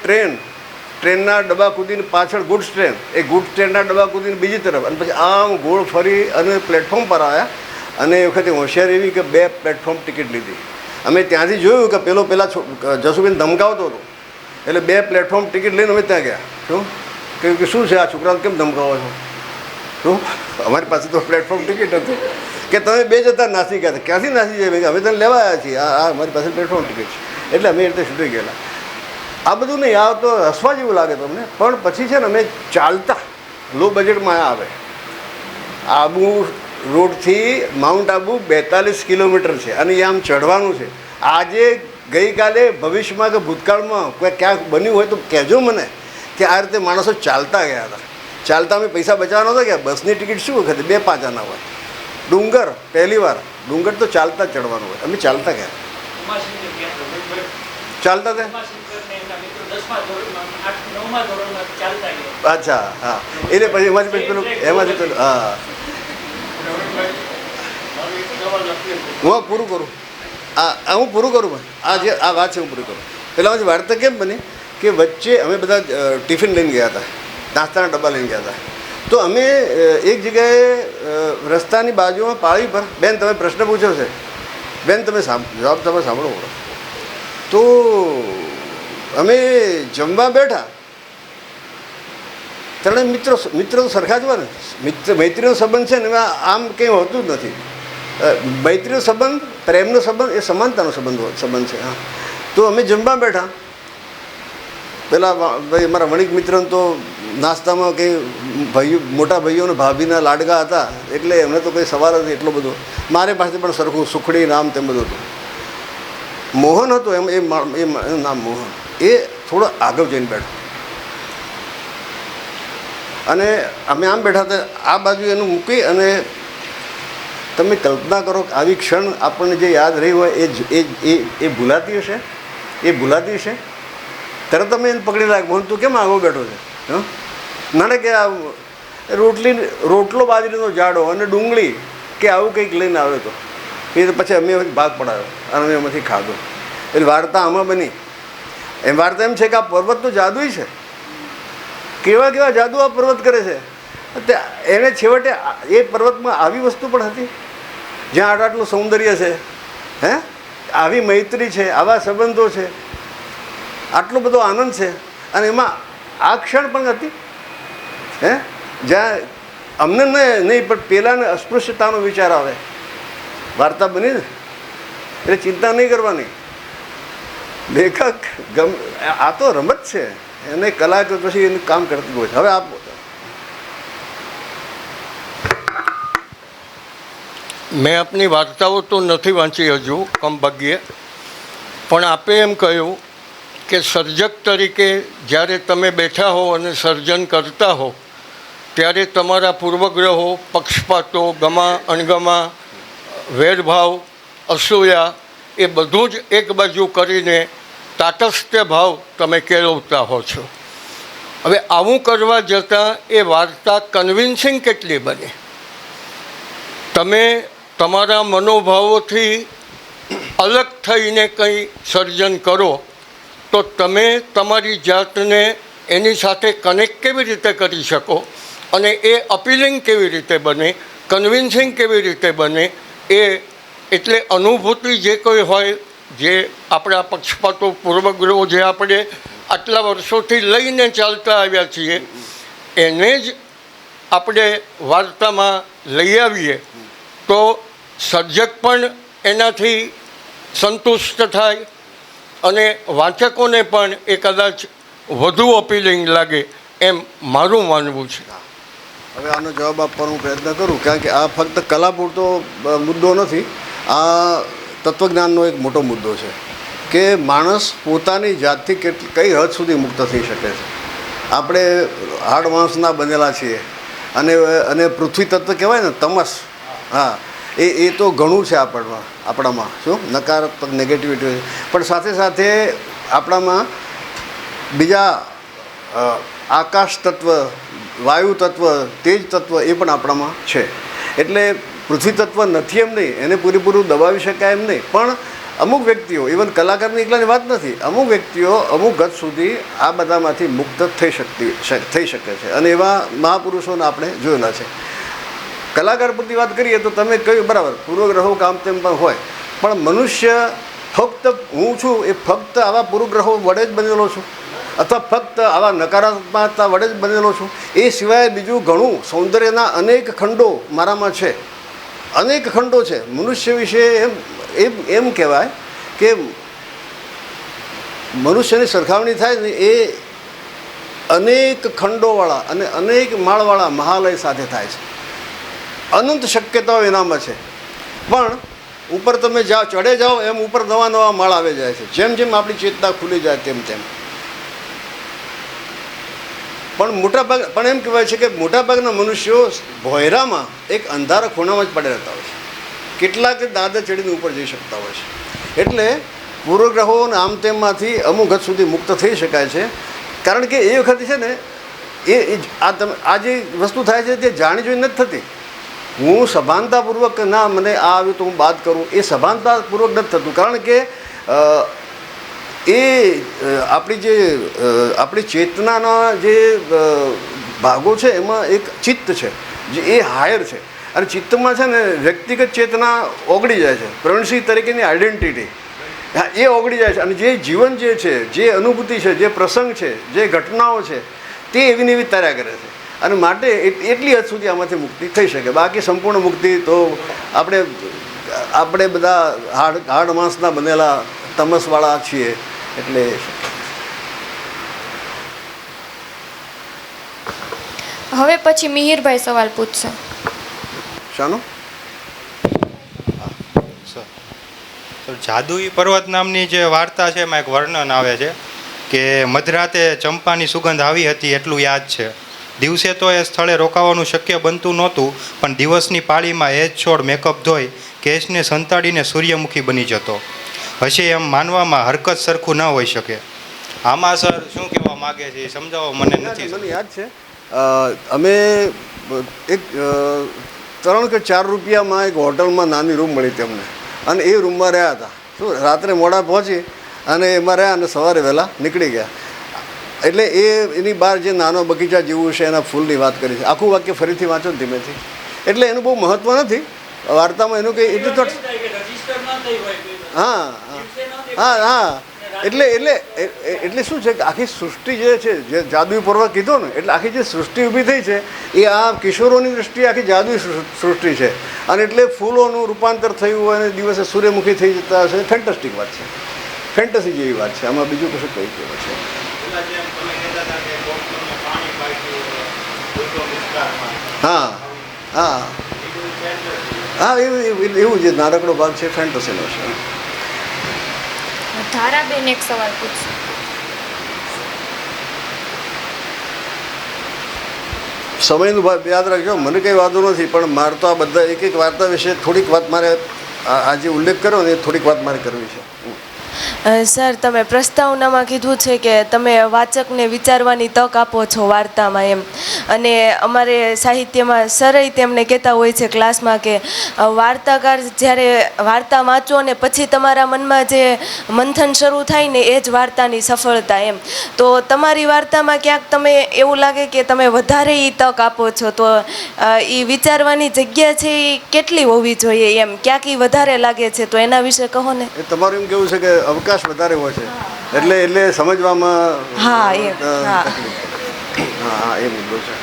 ટ્રેનના ડબ્બા કૂદીને પાછળ ગુડ્સ ટ્રેન, એ ગુડ્સ ટ્રેનના ડબ્બા કૂદીને બીજી તરફ, અને પછી આમ ગોળ ફરી અને પ્લેટફોર્મ પર આવ્યા. અને એ વખતે હોશિયાર એવી કે 2 પ્લેટફોર્મ ટિકિટ લીધી. અમે ત્યાંથી જોયું કે પેલા જસુબેન ધમકાવતો હતો, એટલે 2 પ્લેટફોર્મ ટિકિટ લઈને અમે ત્યાં ગયા. શું કે શું છે આ છોકરાને કેમ ધમકાવો છો? શું અમારી પાસે તો પ્લેટફોર્મ ટિકિટ હતી કે તમે 2 જતા નાસી ગયા હતા. ક્યાંથી નાસી જાય? અમે તને લેવા આવ્યા છીએ, આ અમારી પાસે પ્લેટફોર્મ ટિકિટ છે. એટલે અમે એ રીતે છૂટી ગયેલા. આ બધું નહીં, આ તો હસવા જેવું લાગે તમને, પણ પછી છે ને અમે ચાલતા લો બજેટમાં આવે. આબુ રોડથી માઉન્ટ આબુ 42 કિલોમીટર છે અને એ આમ ચઢવાનું છે. આજે ગઈકાલે ભવિષ્યમાં કે ભૂતકાળમાં કોઈ ક્યાંક બન્યું હોય તો કહેજો મને કે આ રીતે માણસો ચાલતા ગયા હતા. ચાલતા અમે પૈસા બચાવવા નહોતા ગયા. બસની ટિકિટ શું વખતે 2-5 આના હોય. ડુંગર પહેલી વાર, ડુંગર તો ચાલતા જ ચડવાનું હોય. અમે ચાલતા ગયા, ચાલતા હતા. અચ્છા હા, એટલે પછી એમાંથી પેલું હા હું પૂરું કરું. હું પૂરું કરું ભાઈ, આ જે આ વાત છે હું પૂરી કરું. પહેલાં વાર્તા કેમ બની કે વચ્ચે અમે બધા ટિફિન લઈને ગયા હતા, નાસ્તાના ડબ્બા લઈને ગયા હતા. તો અમે એક જગ્યાએ રસ્તાની બાજુમાં પાળી પર, બેન તમે પ્રશ્ન પૂછ્યો છે, બેન તમે જવાબ તમે સાંભળો. તો અમે જમવા બેઠા ત્રણેય મિત્ર તો સરખા જ હોય ને. મૈત્રીનો સંબંધ છે ને એમાં આમ કંઈ હોતું જ નથી. મૈત્રીનો સંબંધ, પ્રેમનો સંબંધ એ સમાનતાનો સંબંધ છે. હા, તો અમે જમવા બેઠા, પેલા ભાઈ અમારા વણિક મિત્રને તો નાસ્તામાં કંઈ મોટા ભાઈઓ અને ભાભીના લાડકા હતા, એટલે એમને તો કંઈ સવાલ નથી એટલો બધો. મારી પાસે પણ સરખું સુખડી નામ તેમ બધું હતું. મોહન હતો એમ, એ નામ મોહન, એ થોડો આગળ જઈને બેઠો અને અમે આમ બેઠા હતા. આ બાજુ એનું મૂકી અને તમે કલ્પના કરો કે આવી ક્ષણ આપણને જે યાદ રહી હોય એ ભૂલાતી હશે, તરત તમે એને પકડી રાખ, મોહન તું કેમ આગળ બેઠો છે? હા, ના કે આ રોટલો બાજરીનો જાડો અને ડુંગળી કે આવું કંઈક લઈને આવ્યો હતો. એ પછી અમે ભાગ પડાવ્યો અને અમે એમાંથી ખાધો. એટલે વાર્તા આમાં બની. એમ વાર્તા એમ છે કે આ પર્વત તો જાદુઈ છે. કેવા જાદુ આ પર્વત કરે છે. એને છેવટે એ પર્વતમાં આવી વસ્તુ પણ હતી જ્યાં આટલું સૌંદર્ય છે, હે, આવી મૈત્રી છે, આવા સંબંધો છે, આટલો બધો આનંદ છે, અને એમાં આ ક્ષણ પણ હતી, હે, જ્યાં અમને નહીં પણ પેલાને અસ્પૃશ્યતાનો વિચાર આવે. વાર્તા બની ને એટલે ચિંતા નહીં કરવાની. લેખક આ તો રમત છે, એને કલા પછી એનું કામ કરતું હોય છે. હવે આપ મેં આપની વાર્તાઓ તો નથી વાંચી હજુ કમભાગ્યે, પણ આપે એમ કહ્યું કે સર્જક તરીકે જ્યારે તમે બેઠા હો અને સર્જન કરતા હો ત્યારે તમારા પૂર્વગ્રહો, પક્ષપાતો, ગમા અણગમા, વેરભાવ, અસૂયા એ બધું જ એક બાજુ કરીને તાટસ્થ્ય ભાવ તમે કેળવતા હો છો. હવે આવું કરવા જતાં એ વાર્તા કન્વિન્સિંગ કેટલી બને? તમે તમારા મનોભાવોથી અલગ થઈને કંઈ સર્જન કરો તો તમે તમારી જાતને એની સાથે કનેક્ટ કેવી રીતે કરી શકો અને એ અપીલિંગ કેવી રીતે બને, કન્વિન્સિંગ કેવી રીતે બને, એ એટલે અનુભૂતિ જે કોઈ હોય, જે આપણા પક્ષપાતો, પૂર્વગ્રહો જે આપણે આટલા વર્ષોથી લઈને ચાલતા આવ્યા છીએ એને જ આપણે વાર્તામાં લઈ આવીએ તો સર્જક પણ એનાથી સંતુષ્ટ થાય અને વાચકોને પણ એ કદાચ વધુ અપીલિંગ લાગે એમ મારું માનવું છે. હવે આનો જવાબ આપવાનો પ્રયત્ન કરું, કારણ કે આ ફક્ત કલા પૂરતો મુદ્દો નથી, આ તત્વજ્ઞાનનો એક મોટો મુદ્દો છે કે માણસ પોતાની જાતથી કઈ હદ સુધી મુક્ત થઈ શકે છે. આપણે હાડ માણસના બનેલા છીએ અને પૃથ્વી તત્વ કહેવાય ને, તમસ, હા, એ તો ઘણું છે આપણામાં શું નકારાત્મક નેગેટિવિટી, પણ સાથે સાથે આપણામાં બીજા આકાશ તત્વ, વાયુ તત્વ, તેજ તત્વ એ પણ આપણામાં છે. એટલે પૃથ્વી તત્વ નથી એમ નહીં, એને પૂરેપૂરું દબાવી શકાય એમ નહીં, પણ અમુક વ્યક્તિઓ, ઇવન કલાકારની એકલાની વાત નથી, અમુક વ્યક્તિઓ અમુક હદ સુધી આ બધામાંથી મુક્ત થઈ શકે છે અને એવા મહાપુરુષોને આપણે જોયેલા છે. કલાકાર પૂરતી વાત કરીએ તો તમે કહ્યું બરાબર, પૂર્વગ્રહો કામ તેમ પણ હોય, પણ મનુષ્ય ફક્ત હું છું એ ફક્ત આવા પૂર્વગ્રહો વડે જ બનેલો છું અથવા ફક્ત આવા નકારાત્મકતા વડે જ બનેલો છું. એ સિવાય બીજું ઘણું સૌંદર્યના અનેક ખંડો મારામાં છે, અનેક ખંડો છે. મનુષ્ય વિશે એમ કહેવાય કે મનુષ્યની સરખામણી થાય ને એ અનેક ખંડોવાળા અને અનેક માળવાળા મહાલય સાથે થાય છે. અનંત શક્યતાઓ એનામાં છે, પણ ઉપર તમે ચડે જાઓ એમ ઉપર નવા નવા માળ આવી જાય છે, જેમ જેમ આપણી ચેતના ખુલી જાય તેમ તેમ. પણ એમ કહેવાય છે કે મોટાભાગના મનુષ્યો ભોયરામાં એક અંધારા ખૂણામાં જ પડે રહેતા હોય છે, કેટલાક દાદર ચડીને ઉપર જઈ શકતા હોય છે. એટલે પૂર્વગ્રહો અને આમ તેમમાંથી અમુક હદ સુધી મુક્ત થઈ શકાય છે, કારણ કે એ વખતે છે ને આ જે વસ્તુ થાય છે તે જાણી જોઈને નથી થતી. હું સભાનતાપૂર્વક ના મને આ આવ્યું તો હું બાદ કરું, એ સભાનતાપૂર્વક નથી થતું, કારણ કે એ આપણી ચેતનાના જે ભાગો છે એમાં એક ચિત્ત છે જે એ હાયર છે, અને ચિત્તમાં છે ને વ્યક્તિગત ચેતના ઓગળી જાય છે, પ્રવીણસિંહ તરીકેની આઈડેન્ટિટી એ ઓગળી જાય છે, અને જે જીવન જે છે, જે અનુભૂતિ છે, જે પ્રસંગ છે, જે ઘટનાઓ છે તે એવી ને એવી તર્યા કરે છે. અને માટે એટલી હદ સુધી આમાંથી મુક્તિ થઈ શકે. બાકી સંપૂર્ણ મુક્તિ તો આપણે બધા હાડ માંસના બનેલા તમસવાળા છીએ એટલે. હવે પછી મિહિરભાઈ સવાલ પૂછશે. શાનો? જાદુઈ પર્વત નામની જે વાર્તા છે એમાં એક વર્ણન આવે છે કે મધરાતે ચંપાની સુગંધ આવી હતી એટલું યાદ છે. દિવસે તો એ સ્થળે રોકાવાનું શક્ય બનતું નહોતું, પણ દિવસની પાળીમાં એ જ છોડ મેકઅપ ધોઈ કેશને સંતાડીને સૂર્યમુખી બની જતો હશે એમ માનવામાં હરકત સરખું ન હોઈ શકે. આમાં સર શું કહેવા માગે છે એ સમજાવો મને નથી. મને યાદ છે અમે એક 3 કે 4 રૂપિયામાં એક હોટલમાં નાની રૂમ મળી હતી અમને, અને એ રૂમમાં રહ્યા હતા. શું રાત્રે મોડા પહોંચી અને એમાં રહ્યા અને સવારે વહેલા નીકળી ગયા. એટલે એની બહાર જે નાનો બગીચા જેવું છે એના ફૂલની વાત કરી છે. આખું વાક્ય ફરીથી વાંચો ને ધીમેથી. એટલે એનું બહુ મહત્ત્વ નથી વાર્તામાં, એનું કંઈ એટલું તો હા હા હા એટલે શું છે કે આખી સૃષ્ટિ જે છે, જે જાદુઈ પર્વત કીધો ને, એટલે આખી જે સૃષ્ટિ ઊભી થઈ છે એ આ કિશોરોની દૃષ્ટિએ આખી જાદુઈ સૃષ્ટિ છે. અને એટલે ફૂલોનું રૂપાંતર થયું હોય અને દિવસે સૂર્યમુખી થઈ જતા હશે. ફેન્ટાસ્ટિક વાત છે, ફેન્ટસી જેવી વાત છે. આમાં બીજું કશું કહી ગયું છે. હા હા હા એવું જે નાનકડો ભાગ છે ફેન્ટસીનો છે. ધારાબેન એક સવાલ પૂછશે. સમયનું યાદ રાખજો, મને કંઈ વાંધો નથી, પણ મારે તો આ બધા એક એક વાર્તા વિશે થોડીક વાત મારે આજે ઉલ્લેખ કર્યો ને થોડીક વાત મારે કરવી છે. સર, તમે પ્રસ્તાવનામાં કીધું છે કે તમે વાચકને વિચારવાની તક આપો છો વાર્તામાં એમ, અને અમારે સાહિત્યમાં સરય તેમને કહેતા હોય છે ક્લાસમાં કે વાર્તાકાર જ્યારે વાર્તા વાંચો ને પછી તમારા મનમાં જે મંથન શરૂ થાય ને એ જ વાર્તાની સફળતા એમ. તો તમારી વાર્તામાં ક્યાંક તમે એવું લાગે કે તમે વધારે એ તક આપો છો, તો એ વિચારવાની જગ્યા છે એ કેટલી હોવી જોઈએ એમ, ક્યાંક એ વધારે લાગે છે, તો એના વિશે કહો ને. એ તમારું એમ કેવું છે કે અવકાશ વધારે હોય છે એટલે સમજવામાં હા એ હા એ મુદ્દો છે.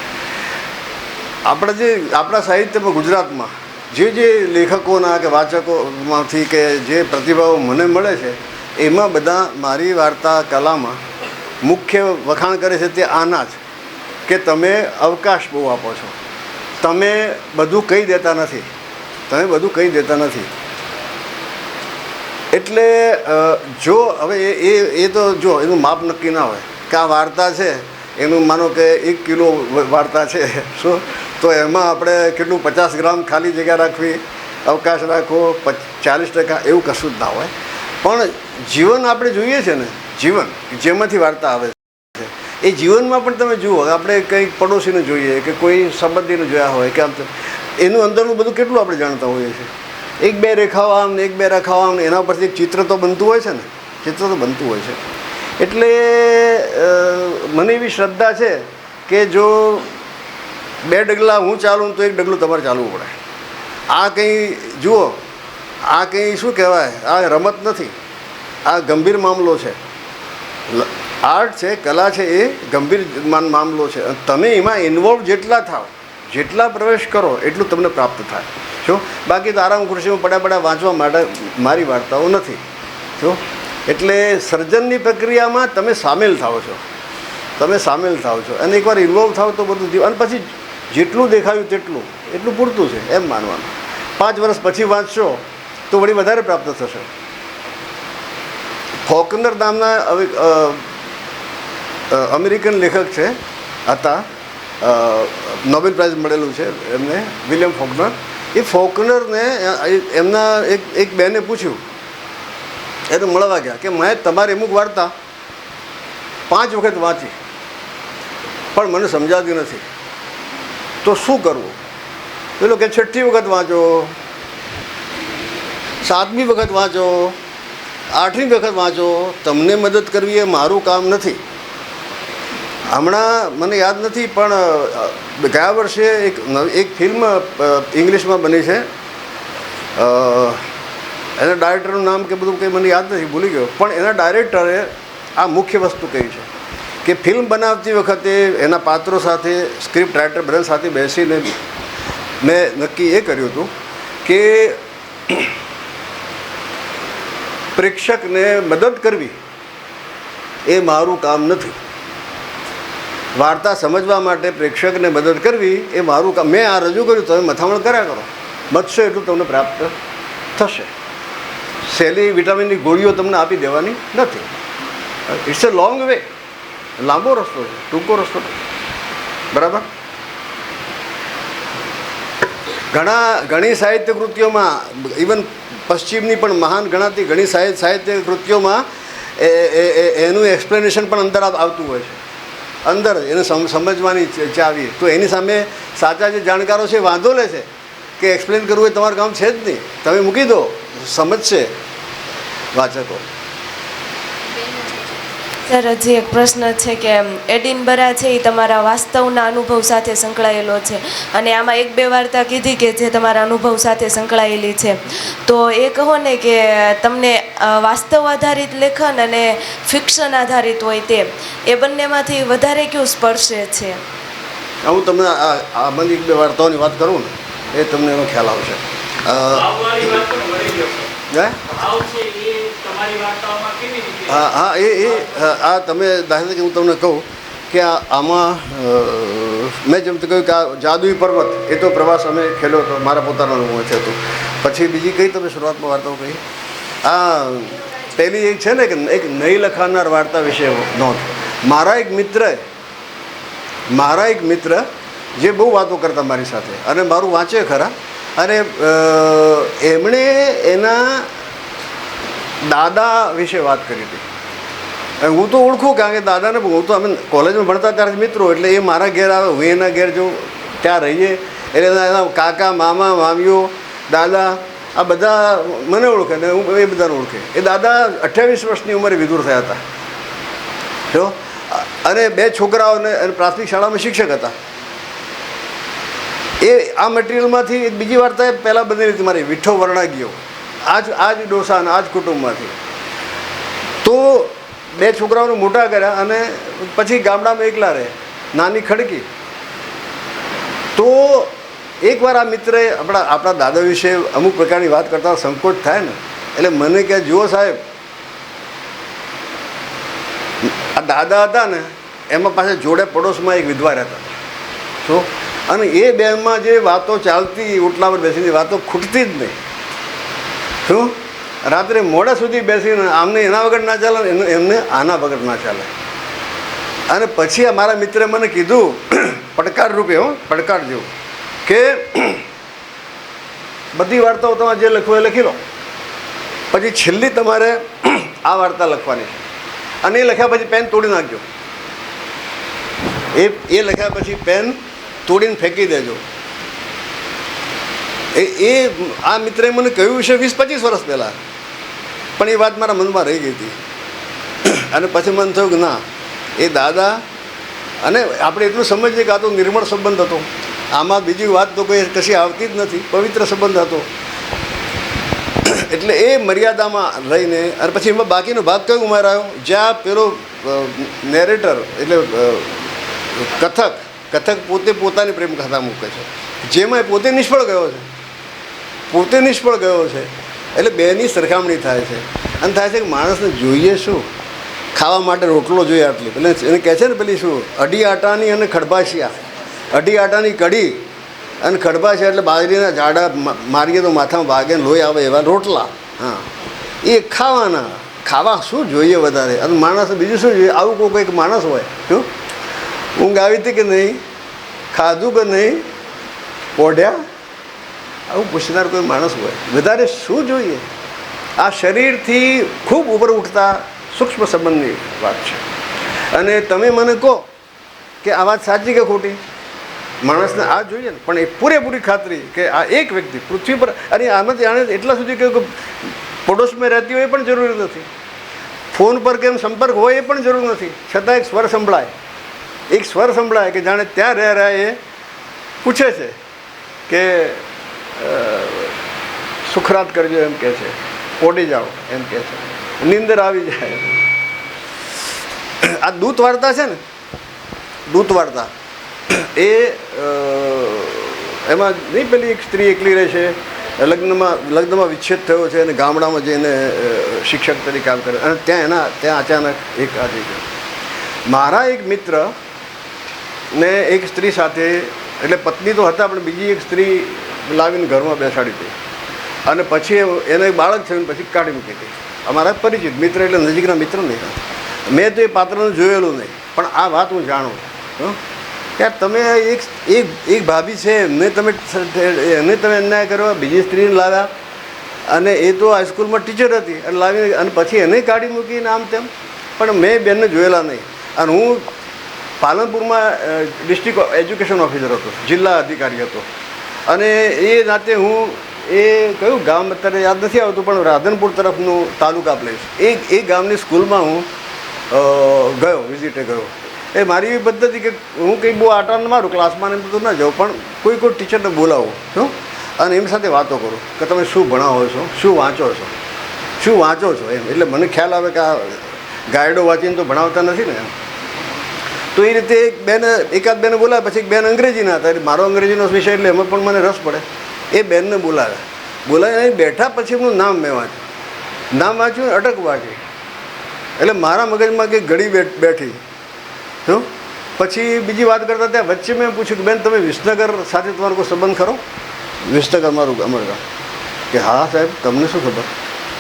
આપણા સાહિત્યમાં ગુજરાતમાં જે લેખકોના કે વાચકોમાંથી કે જે પ્રતિભાવો મને મળે છે એમાં બધા મારી વાર્તા કલામાં મુખ્ય વખાણ કરે છે તે આના જ કે તમે અવકાશ બહુ આપો છો, તમે બધું કહી દેતા નથી. એટલે જો હવે એ તો જો એનું માપ નક્કી ના હોય કે આ વાર્તા છે એનું માનો કે 1 કિલો વાર્તા છે શું, તો એમાં આપણે કેટલું 50 ગ્રામ ખાલી જગ્યા રાખવી, અવકાશ રાખવો, 40% એવું કશું જ ના હોય. પણ જીવન આપણે જોઈએ છે ને, જીવન જેમાંથી વાર્તા આવે છે એ જીવનમાં પણ તમે જુઓ, આપણે કંઈક પડોશીને જોઈએ કે કોઈ સંબંધીને જોયા હોય કે એનું અંદરનું બધું કેટલું આપણે જાણતા હોઈએ છીએ. 1-2 રેખાઓ આમ ને 1-2 રેખાઓ આમ ને એના પરથી એક ચિત્ર તો બનતું હોય છે ને, એટલે મને એવી શ્રદ્ધા છે કે જો 2 ડગલા હું ચાલું તો 1 ડગલું તમારે ચાલવું પડે. આ કંઈ જુઓ, આ કંઈ શું કહેવાય, આ રમત નથી, આ ગંભીર મામલો છે. આર્ટ છે, કલા છે, એ ગંભીર મામલો છે. તમે એમાં ઇન્વોલ્વ જેટલા થાવ, જેટલા પ્રવેશ કરો એટલું તમને પ્રાપ્ત થાય. જો બાકી તો આરામ ખુરશીમાં પડ્યા વાંચવા માટે મારી વાર્તાઓ નથી. જો એટલે સર્જનની પ્રક્રિયામાં તમે સામેલ થાઓ છો, અને એકવાર ઇન્વોલ્વ થાવ તો બધું જીવ. અને પછી જેટલું દેખાયું એટલું પૂરતું છે એમ માનવાનું. 5 વર્ષ પછી વાંચશો તો વળી વધારે પ્રાપ્ત થશે. ફોકનર નામના હવે અમેરિકન લેખક હતા, નોબેલ પ્રાઇઝ મળેલું છે એમને, વિલિયમ ફોકનર. એ ફોકનરને એમના એક બેને પૂછ્યું, એ તો મળવા ગયા કે મેં તમારી અમુક વાર્તા 5 વખત વાંચી પણ મને સમજાતી નથી, તો શું કરવું? પેલો કે 6ઠી વખત વાંચો, 7મી વખત વાંચો, 8મી વખત વાંચો, તમને મદદ કરવી એ મારું કામ નથી. હમણાં મને યાદ નથી પણ ગયા વર્ષે એક ફિલ્મ ઇંગ્લિશમાં બની છે, એના ડાયરેક્ટરનું નામ કે બધું કંઈ મને યાદ નથી, ભૂલી ગયો. પણ એના ડાયરેક્ટરે આ મુખ્ય વસ્તુ કહી છે કે ફિલ્મ બનાવતી વખતે એના પાત્રો સાથે સ્ક્રિપ્ટ રાઇટર બધા સાથે બેસીને મેં નક્કી એ કર્યું હતું કે પ્રેક્ષકને મદદ કરવી એ મારું કામ નથી. વાર્તા સમજવા માટે પ્રેક્ષકને મદદ કરવી એ મારું કામ. મેં આ રજૂ કર્યું, તમે મથામણ કર્યા કરો, બચશો એટલું તમને પ્રાપ્ત થશે. સહેલી વિટામિનની ગોળીઓ તમને આપી દેવાની નથી. ઇટ્સ અ લોંગ વે, લાંબો રસ્તો છે, ટૂંકો રસ્તો નથી. બરાબર. ઘણી સાહિત્ય કૃતિઓમાં, ઇવન પશ્ચિમની પણ મહાન ગણાતી ઘણી સાહિત્ય કૃતિઓમાં એનું એક્સપ્લેનેશન પણ અંદર આવતું હોય છે, અંદર એને સમજવાની ચાવી. તો એની સામે સાચા જે જાણકારો છે વાંધો લે છે કે એક્સપ્લેન કરવું એ તમારું કામ છે જ નહીં, તમે મૂકી દો, સમજશે વાચકો. સર, હજી એક પ્રશ્ન છે કે એડિનબરા છે એ તમારા વાસ્તવના અનુભવ સાથે સંકળાયેલો છે, અને આમાં 1-2 વાર્તા કીધી કે જે તમારા અનુભવ સાથે સંકળાયેલી છે. તો એ કહો ને કે તમને વાસ્તવ આધારિત લેખન અને ફિક્શન આધારિત હોય તે એ બંનેમાંથી વધારે કયું સ્પર્શે છે? હું તમને આ બધી 1-2 વાર્તાઓની વાત કરું ને એ તમને એનો ખ્યાલ આવશે. હા, આ તમે દાખલા તરીકે હું તમને કહું કે આમાં મેં જેમ કહ્યું કે આ જાદુઈ પર્વત એ તો પ્રવાસ અમે ખેલ્યો હતો, મારા પોતાનો અનુભવ છે. તો પછી બીજી કઈ તમે શરૂઆતમાં વાર્તાઓ કહી? આ પહેલી એક છે ને કે એક નહીં લખાનાર વાર્તા વિશે નોંધ. મારા એક મિત્ર જે બહુ વાતો કરતા મારી સાથે અને મારું વાંચે ખરા, અને એમણે એના દાદા વિશે વાત કરી હતી. હું તો ઓળખું, કારણ કે દાદાને હું તો અમે કોલેજમાં ભણતા ત્યારે મિત્રો, એટલે એ મારા ઘેર આવે, હું એના ઘેર જો ત્યાં રહીએ, એટલે એના કાકા, મામા, મામીઓ, દાદા આ બધા મને ઓળખે ને હું એ બધાને ઓળખે. એ દાદા 28 વર્ષની ઉંમરે વિદુર થયા હતા જો, અને 2 છોકરાઓને અને પ્રાથમિક શાળામાં શિક્ષક હતા. એ આ મટિરિયલમાંથી એક બીજી વાર્તા એ પહેલાં બનેલી હતી મારી, વિઠ્ઠો વર્ણાગીઓ, આ જ ડોસા અને આ જ કુટુંબમાંથી. તો 2 છોકરાઓને મોટા કર્યા અને પછી ગામડામાં એકલા રહે, નાની ખડકી. તો એકવાર આ મિત્રએ આપણા દાદા વિશે અમુક પ્રકારની વાત કરતા સંકોચ થાય ને, એટલે મને કહે, જુઓ સાહેબ, આ દાદા હતા ને એમાં પાસે જોડે પડોશમાં એક વિધવા રહેતા તો, અને એ બેમાં જે વાતો ચાલતી, ઓટલા પર બેસીને વાતો ખૂટતી જ નહીં. શું રાત્રે મોડા સુધી બેસીને આમને એના વગર ના ચાલે ને એમને આના વગર ના ચાલે. અને પછી આ મારા મિત્રે મને કીધું પડકાર રૂપે, પડકાર જેવું, કે બધી વાર્તાઓ તમારે જે લખવું એ લખી લો, પછી છેલ્લી તમારે આ વાર્તા લખવાની છે, અને એ લખ્યા પછી પેન તોડી નાખજો. એ લખ્યા પછી પેન તોડીને ફેંકી દેજો. એ આ મિત્રે મને કહ્યું છે 20-25 વર્ષ પહેલાં, પણ એ વાત મારા મનમાં રહી ગઈ હતી. અને પછી મને થયું કે ના, એ દાદા, અને આપણે એટલું સમજીએ કે આ તો નિર્મળ સંબંધ હતો, આમાં બીજી વાત તો કોઈ કશી આવતી જ નથી, પવિત્ર સંબંધ હતો. એટલે એ મર્યાદામાં રહીને, અને પછી એમાં બાકીનો ભાગ કયો ઉમેરાયો, જ્યાં પેલો નેરેટર એટલે કથક પોતે પોતાની પ્રેમ કથા મૂકે છે, જેમાં પોતે નિષ્ફળ ગયો છે. એટલે બેની સરખામણી થાય છે, અને થાય છે કે માણસને જોઈએ શું, ખાવા માટે રોટલો જોઈએ આટલી, એટલે એને કહે છે ને પેલી શું, અઢી આટાની અને ખડબાશિયા, અઢી આટાની કઢી અને ખડબાશિયા એટલે બાજરીના જાડા મારીએ તો માથામાં વાગે લોહી આવે એવા રોટલા. હા, એ ખાવા શું જોઈએ વધારે, અને માણસને બીજું શું જોઈએ? આવું કોઈક માણસ હોય, શું ઊંઘ આવી હતી કે નહીં, ખાધું કે નહીં, ઓઢ્યા, આવું પૂછનાર કોઈ માણસ હોય. વધારે શું જોઈએ? આ શરીરથી ખૂબ ઉપર ઉઠતા સૂક્ષ્મ સંબંધની વાત છે. અને તમે મને કહો કે આ વાત સાચી કે ખોટી, માણસને આ જોઈએ ને, પણ એ પૂરેપૂરી ખાતરી કે આ એક વ્યક્તિ પૃથ્વી પર, અને આમાંથી આને એટલા સુધી કહ્યું કે પડોશમાં રહેતી હોય એ પણ જરૂરી નથી, ફોન પર કેમ સંપર્ક હોય એ પણ જરૂર નથી, છતાં એક સ્વર સંભળાય કે જાણે ત્યાં રહ્યા એ પૂછે છે કે સુખરાત કરજો એમ કહે છે, ઓડી જાઓ એમ કહે છે, નીંદર આવી જાય. આ દૂત વાર્તા છે ને, દૂત વાર્તા એ એમાં નહીં પેલી એક સ્ત્રી એકલી રહે છે, લગ્નમાં વિચ્છેદ થયો છે અને ગામડામાં જઈને શિક્ષક તરીકે કામ કરે અને ત્યાં અચાનક એક આ થઈ ગયું. મારા એક મિત્ર ને એક સ્ત્રી સાથે, એટલે પત્ની તો હતા પણ બીજી એક સ્ત્રી લાવીને ઘરમાં બેસાડી હતી અને પછી એને એક બાળક થયું પછી કાઢી મૂકી હતી. અમારા પરિચિત મિત્ર એટલે નજીકના મિત્ર નહીં. મેં તો એ પાત્રને જોયેલું નહીં પણ આ વાત હું જાણું કે તમે એક ભાભી છે એને તમે અન્યાય કરવા બીજી સ્ત્રીને લાવ્યા અને એ તો હાઈસ્કૂલમાં ટીચર હતી અને લાવીને અને પછી એને કાઢી મૂકીને આમ તેમ. પણ મેં બેનને જોયેલા નહીં અને હું પાલનપુરમાં ડિસ્ટ્રિક્ટ એજ્યુકેશન ઓફિસર હતો, જિલ્લા અધિકારી હતો અને એ નાતે હું કયું ગામ અત્યારે યાદ નથી આવતું પણ રાધનપુર તરફનું તાલુકા પ્લેસ એ ગામની સ્કૂલમાં હું ગયો, વિઝિટે ગયો. એ મારી એવી પદ્ધતિ કે હું કંઈ બહુ આટા ન મારું, ક્લાસમાં એમ બધું ના જાઉં પણ કોઈ ટીચરને બોલાવું છું અને એમની સાથે વાતો કરું કે તમે શું ભણાવો છો, શું વાંચો છો એમ. એટલે મને ખ્યાલ આવે કે આ ગાઈડો વાંચીને તો ભણાવતા નથી ને એમ. તો એ રીતે એકાદ બેને બોલાવે. પછી એક બેન અંગ્રેજીના હતા એટલે મારો અંગ્રેજીનો વિષય એટલે એમાં પણ મને રસ પડે. એ બેનને બોલાવીને બેઠા પછી એમનું નામ મેં વાંચ્યું અટક વાંચી. એટલે મારા મગજમાં કંઈક ઘડી બેઠી શું. પછી બીજી વાત કરતા ત્યાં વચ્ચે મેં પૂછ્યું કે બેન તમે વિસનગર સાથે તમારો કોઈ સંબંધ ખરો? વિસનગર મારું અમરગામ. કે હા સાહેબ તમને શું ખબર?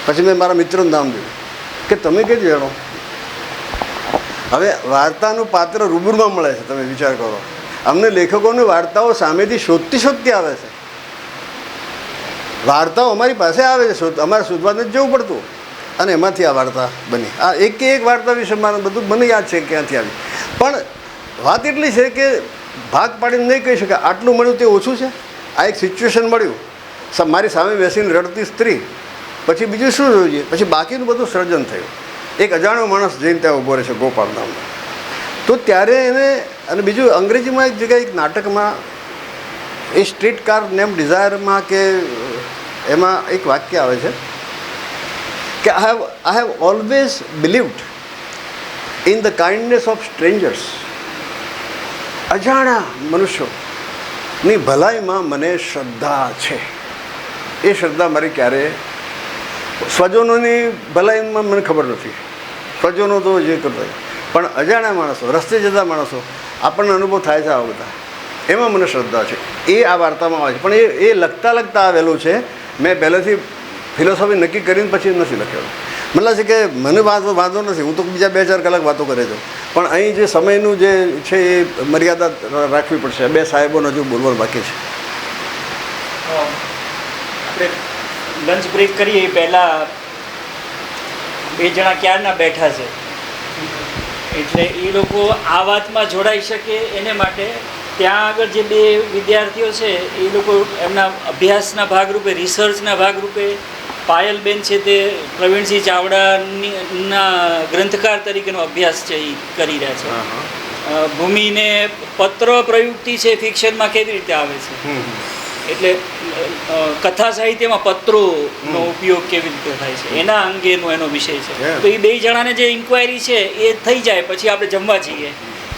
પછી મેં મારા મિત્રનું નામ દીધું કે તમે કે જાણો. હવે વાર્તાનું પાત્ર રૂબરૂમાં મળે છે, તમે વિચાર કરો. અમને લેખકોની વાર્તાઓ સામેથી શોધતી આવે છે. વાર્તાઓ અમારી પાસે આવે છે, અમારે શોધવા નથી જવું પડતું અને એમાંથી આ વાર્તા બની. આ એક વાર્તા વિશે મારે બધું મને યાદ છે ક્યાંથી આવી. પણ વાત એટલી છે કે ભાગ પાડીને નહીં કહી શકાય આટલું મળ્યું તે ઓછું છે. આ એક સિચ્યુએશન મળ્યું, મારી સામે બેસીને રડતી સ્ત્રી, પછી બીજું શું જોઈએ, પછી બાકીનું બધું સર્જન થયું. એક અજાણ્યો માણસ જઈને ત્યાં ઊભો રહે છે ગોપાલ નામનો. તો ત્યારે એને અને બીજું અંગ્રેજીમાં એક જગ્યાએ એક નાટકમાં એ સ્ટ્રીટ કાર નેમ ડિઝાયરમાં કે એમાં એક વાક્ય આવે છે કે I have always believed in the kindness of strangers. અજાણ્યા મનુષ્યોની ભલાઈમાં મને શ્રદ્ધા છે. એ શ્રદ્ધા મારી ક્યારે સ્વજનોની ભલાઈમાં મને ખબર નથી, સ્વજનો તો જે કરતા, પણ અજાણ્યા માણસો, રસ્તે જતા માણસો આપણને અનુભવ થાય છે આવા બધા, એમાં મને શ્રદ્ધા છે. એ આ વાર્તામાં આવે છે. પણ એ લખતા આવેલું છે. મેં પહેલેથી ફિલોસોફી નક્કી કરીને પછી નથી લખેલું. મને લાગે છે કે મને વાંધો નથી, હું તો બીજા 2-4 કલાક વાતો કરે છું, પણ અહીં જે સમયનું જે છે એ મર્યાદા રાખવી પડશે. 2 સાહેબોને હજુ બોલવાનું બાકી છે. આપણે લંચ બ્રેક કરીએ એ પહેલાં 2 જણા ક્યારના બેઠા છે એટલે એ લોકો આ વાતમાં જોડાઈ શકે એને માટે ત્યાં આગળ જે 2 વિદ્યાર્થીઓ છે એ લોકો એમના અભ્યાસના ભાગરૂપે, રિસર્ચના ભાગરૂપે પાયલબેન છે તે પ્રવીણસિંહ ચાવડાના ગ્રંથકાર તરીકેનો અભ્યાસ છે એ કરી રહ્યા છે. ભૂમિને પત્ર પ્રયુક્તિ છે ફિક્શનમાં કેવી રીતે આવે છે, એટલે કથા સાહિત્યમાં પત્રોનો ઉપયોગ કેવી રીતે થાય છે એના અંગેનો એનો વિષય છે. તો એ 2 જણાને જે ઇન્ક્વાયરી છે એ થઈ જાય પછી આપણે જમવા જઈએ,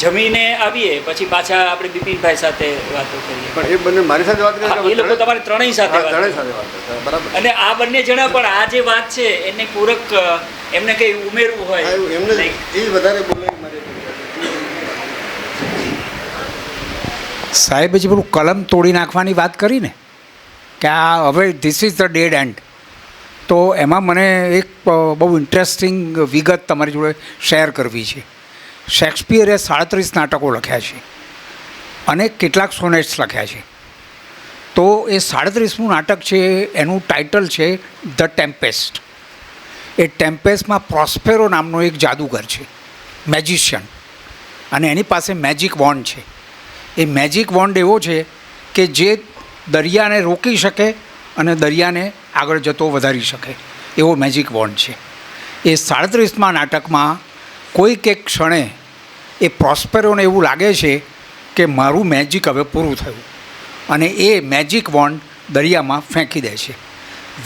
જમીને આવીએ પછી પાછા આપણે બિપિનભાઈ સાથે વાતો કરીએ. પણ એ બંને મારી સાથે વાત કરે, એ લોકો તમારે ત્રણેય સાથે વાત કરે. બરાબર. અને આ બંને જણા પણ આ જે વાત છે એને પૂરક એમને કંઈ ઉમેરવું હોય એમને એ વધારે બોલે. સાહેબે જે પેલું કલમ તોડી નાખવાની વાત કરી ને કે આ હવે this is the dead end, તો એમાં મને એક બહુ ઇન્ટરેસ્ટિંગ વિગત તમારી જોડે શેર કરવી છે. શેક્સપિયરે 37 નાટકો લખ્યા છે અને કેટલાક સોનેટ્સ લખ્યા છે. તો એ 37મું નાટક છે એનું ટાઇટલ છે ધ ટેમ્પેસ્ટ. એ ટેમ્પેસ્ટમાં પ્રોસ્પેરો નામનો એક જાદુગર છે, મેજિશિયન, અને એની પાસે મેજિક વોન્ડ છે. એ મેજિક વોન્ડ એવો છે કે જે દરિયાને રોકી શકે અને દરિયાને આગળ જતો વધારી શકે એવો મેજિક વોન્ડ છે. એ 37મા નાટકમાં કોઈક એક ક્ષણે એ પ્રોસ્પેરોને એવું લાગે છે કે મારું મેજિક હવે પૂરું થયું અને એ મેજિક વોન્ડ દરિયામાં ફેંકી દે છે.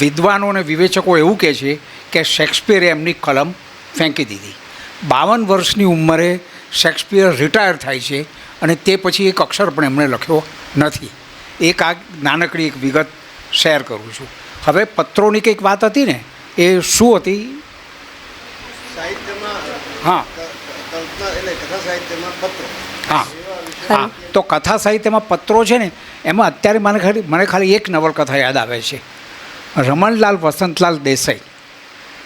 વિદ્વાનો અને વિવેચકો એવું કહે છે કે શેક્સપિયરે એમની કલમ ફેંકી દીધી. 52 વર્ષની ઉંમરે શેક્સપિયર રિટાયર થાય છે અને તે પછી એક અક્ષર પણ એમણે લખ્યો નથી. એક આ નાનકડી એક વિગત શેર કરું છું. હવે પત્રોની કંઈક વાત હતી ને, એ શું હતી? સાહિત્યમાં હા કલ્પના એટલે કથા સાહિત્યમાં પત્રો. હા હા, તો કથા સાહિત્યમાં પત્રો છે ને, એમાં અત્યારે મને ખાલી એક નવલકથા યાદ આવે છે. રમણલાલ વસંતલાલ દેસાઈ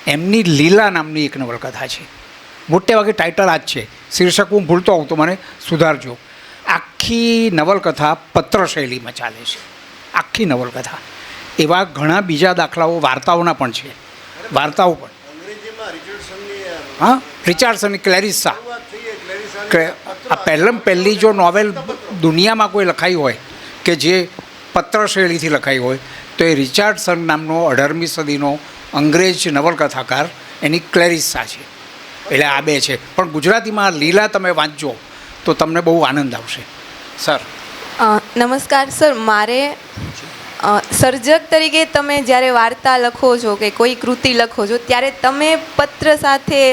એમની લીલા નામની એક નવલકથા છે. મોટે ભાગે ટાઇટલ આ જ છે, શીર્ષક હું ભૂલતો હોઉં તો મને સુધારજો. આખી નવલકથા પત્ર શૈલીમાં ચાલે છે, આખી નવલકથા. એવા ઘણા બીજા દાખલાઓ વાર્તાઓના પણ છે, વાર્તાઓ પણ. અંગ્રેજીમાં રિચર્ડસનની હા, રિચાર્ડસનની ક્લેરિસા. શરૂઆત થઈ એ ક્લેરિસાની આ પહેલી જો નોવેલ દુનિયામાં કોઈ લખાઈ હોય કે જે પત્ર શૈલીથી લખાઈ હોય તો એ રિચાર્ડસન નામનો 18મી સદીનો અંગ્રેજ નવલકથાકાર, એની ક્લેરિસા છે. એટલે આ બે છે. પણ ગુજરાતીમાં લીલા તમે વાંચજો તો તમને બહુ આનંદ આવશે. સર નમસ્કાર સર, મારે સર્જક તરીકે તમે જ્યારે વાર્તા લખો છો કે કોઈ કૃતિ લખો છો ત્યારે તમે પત્ર સાથે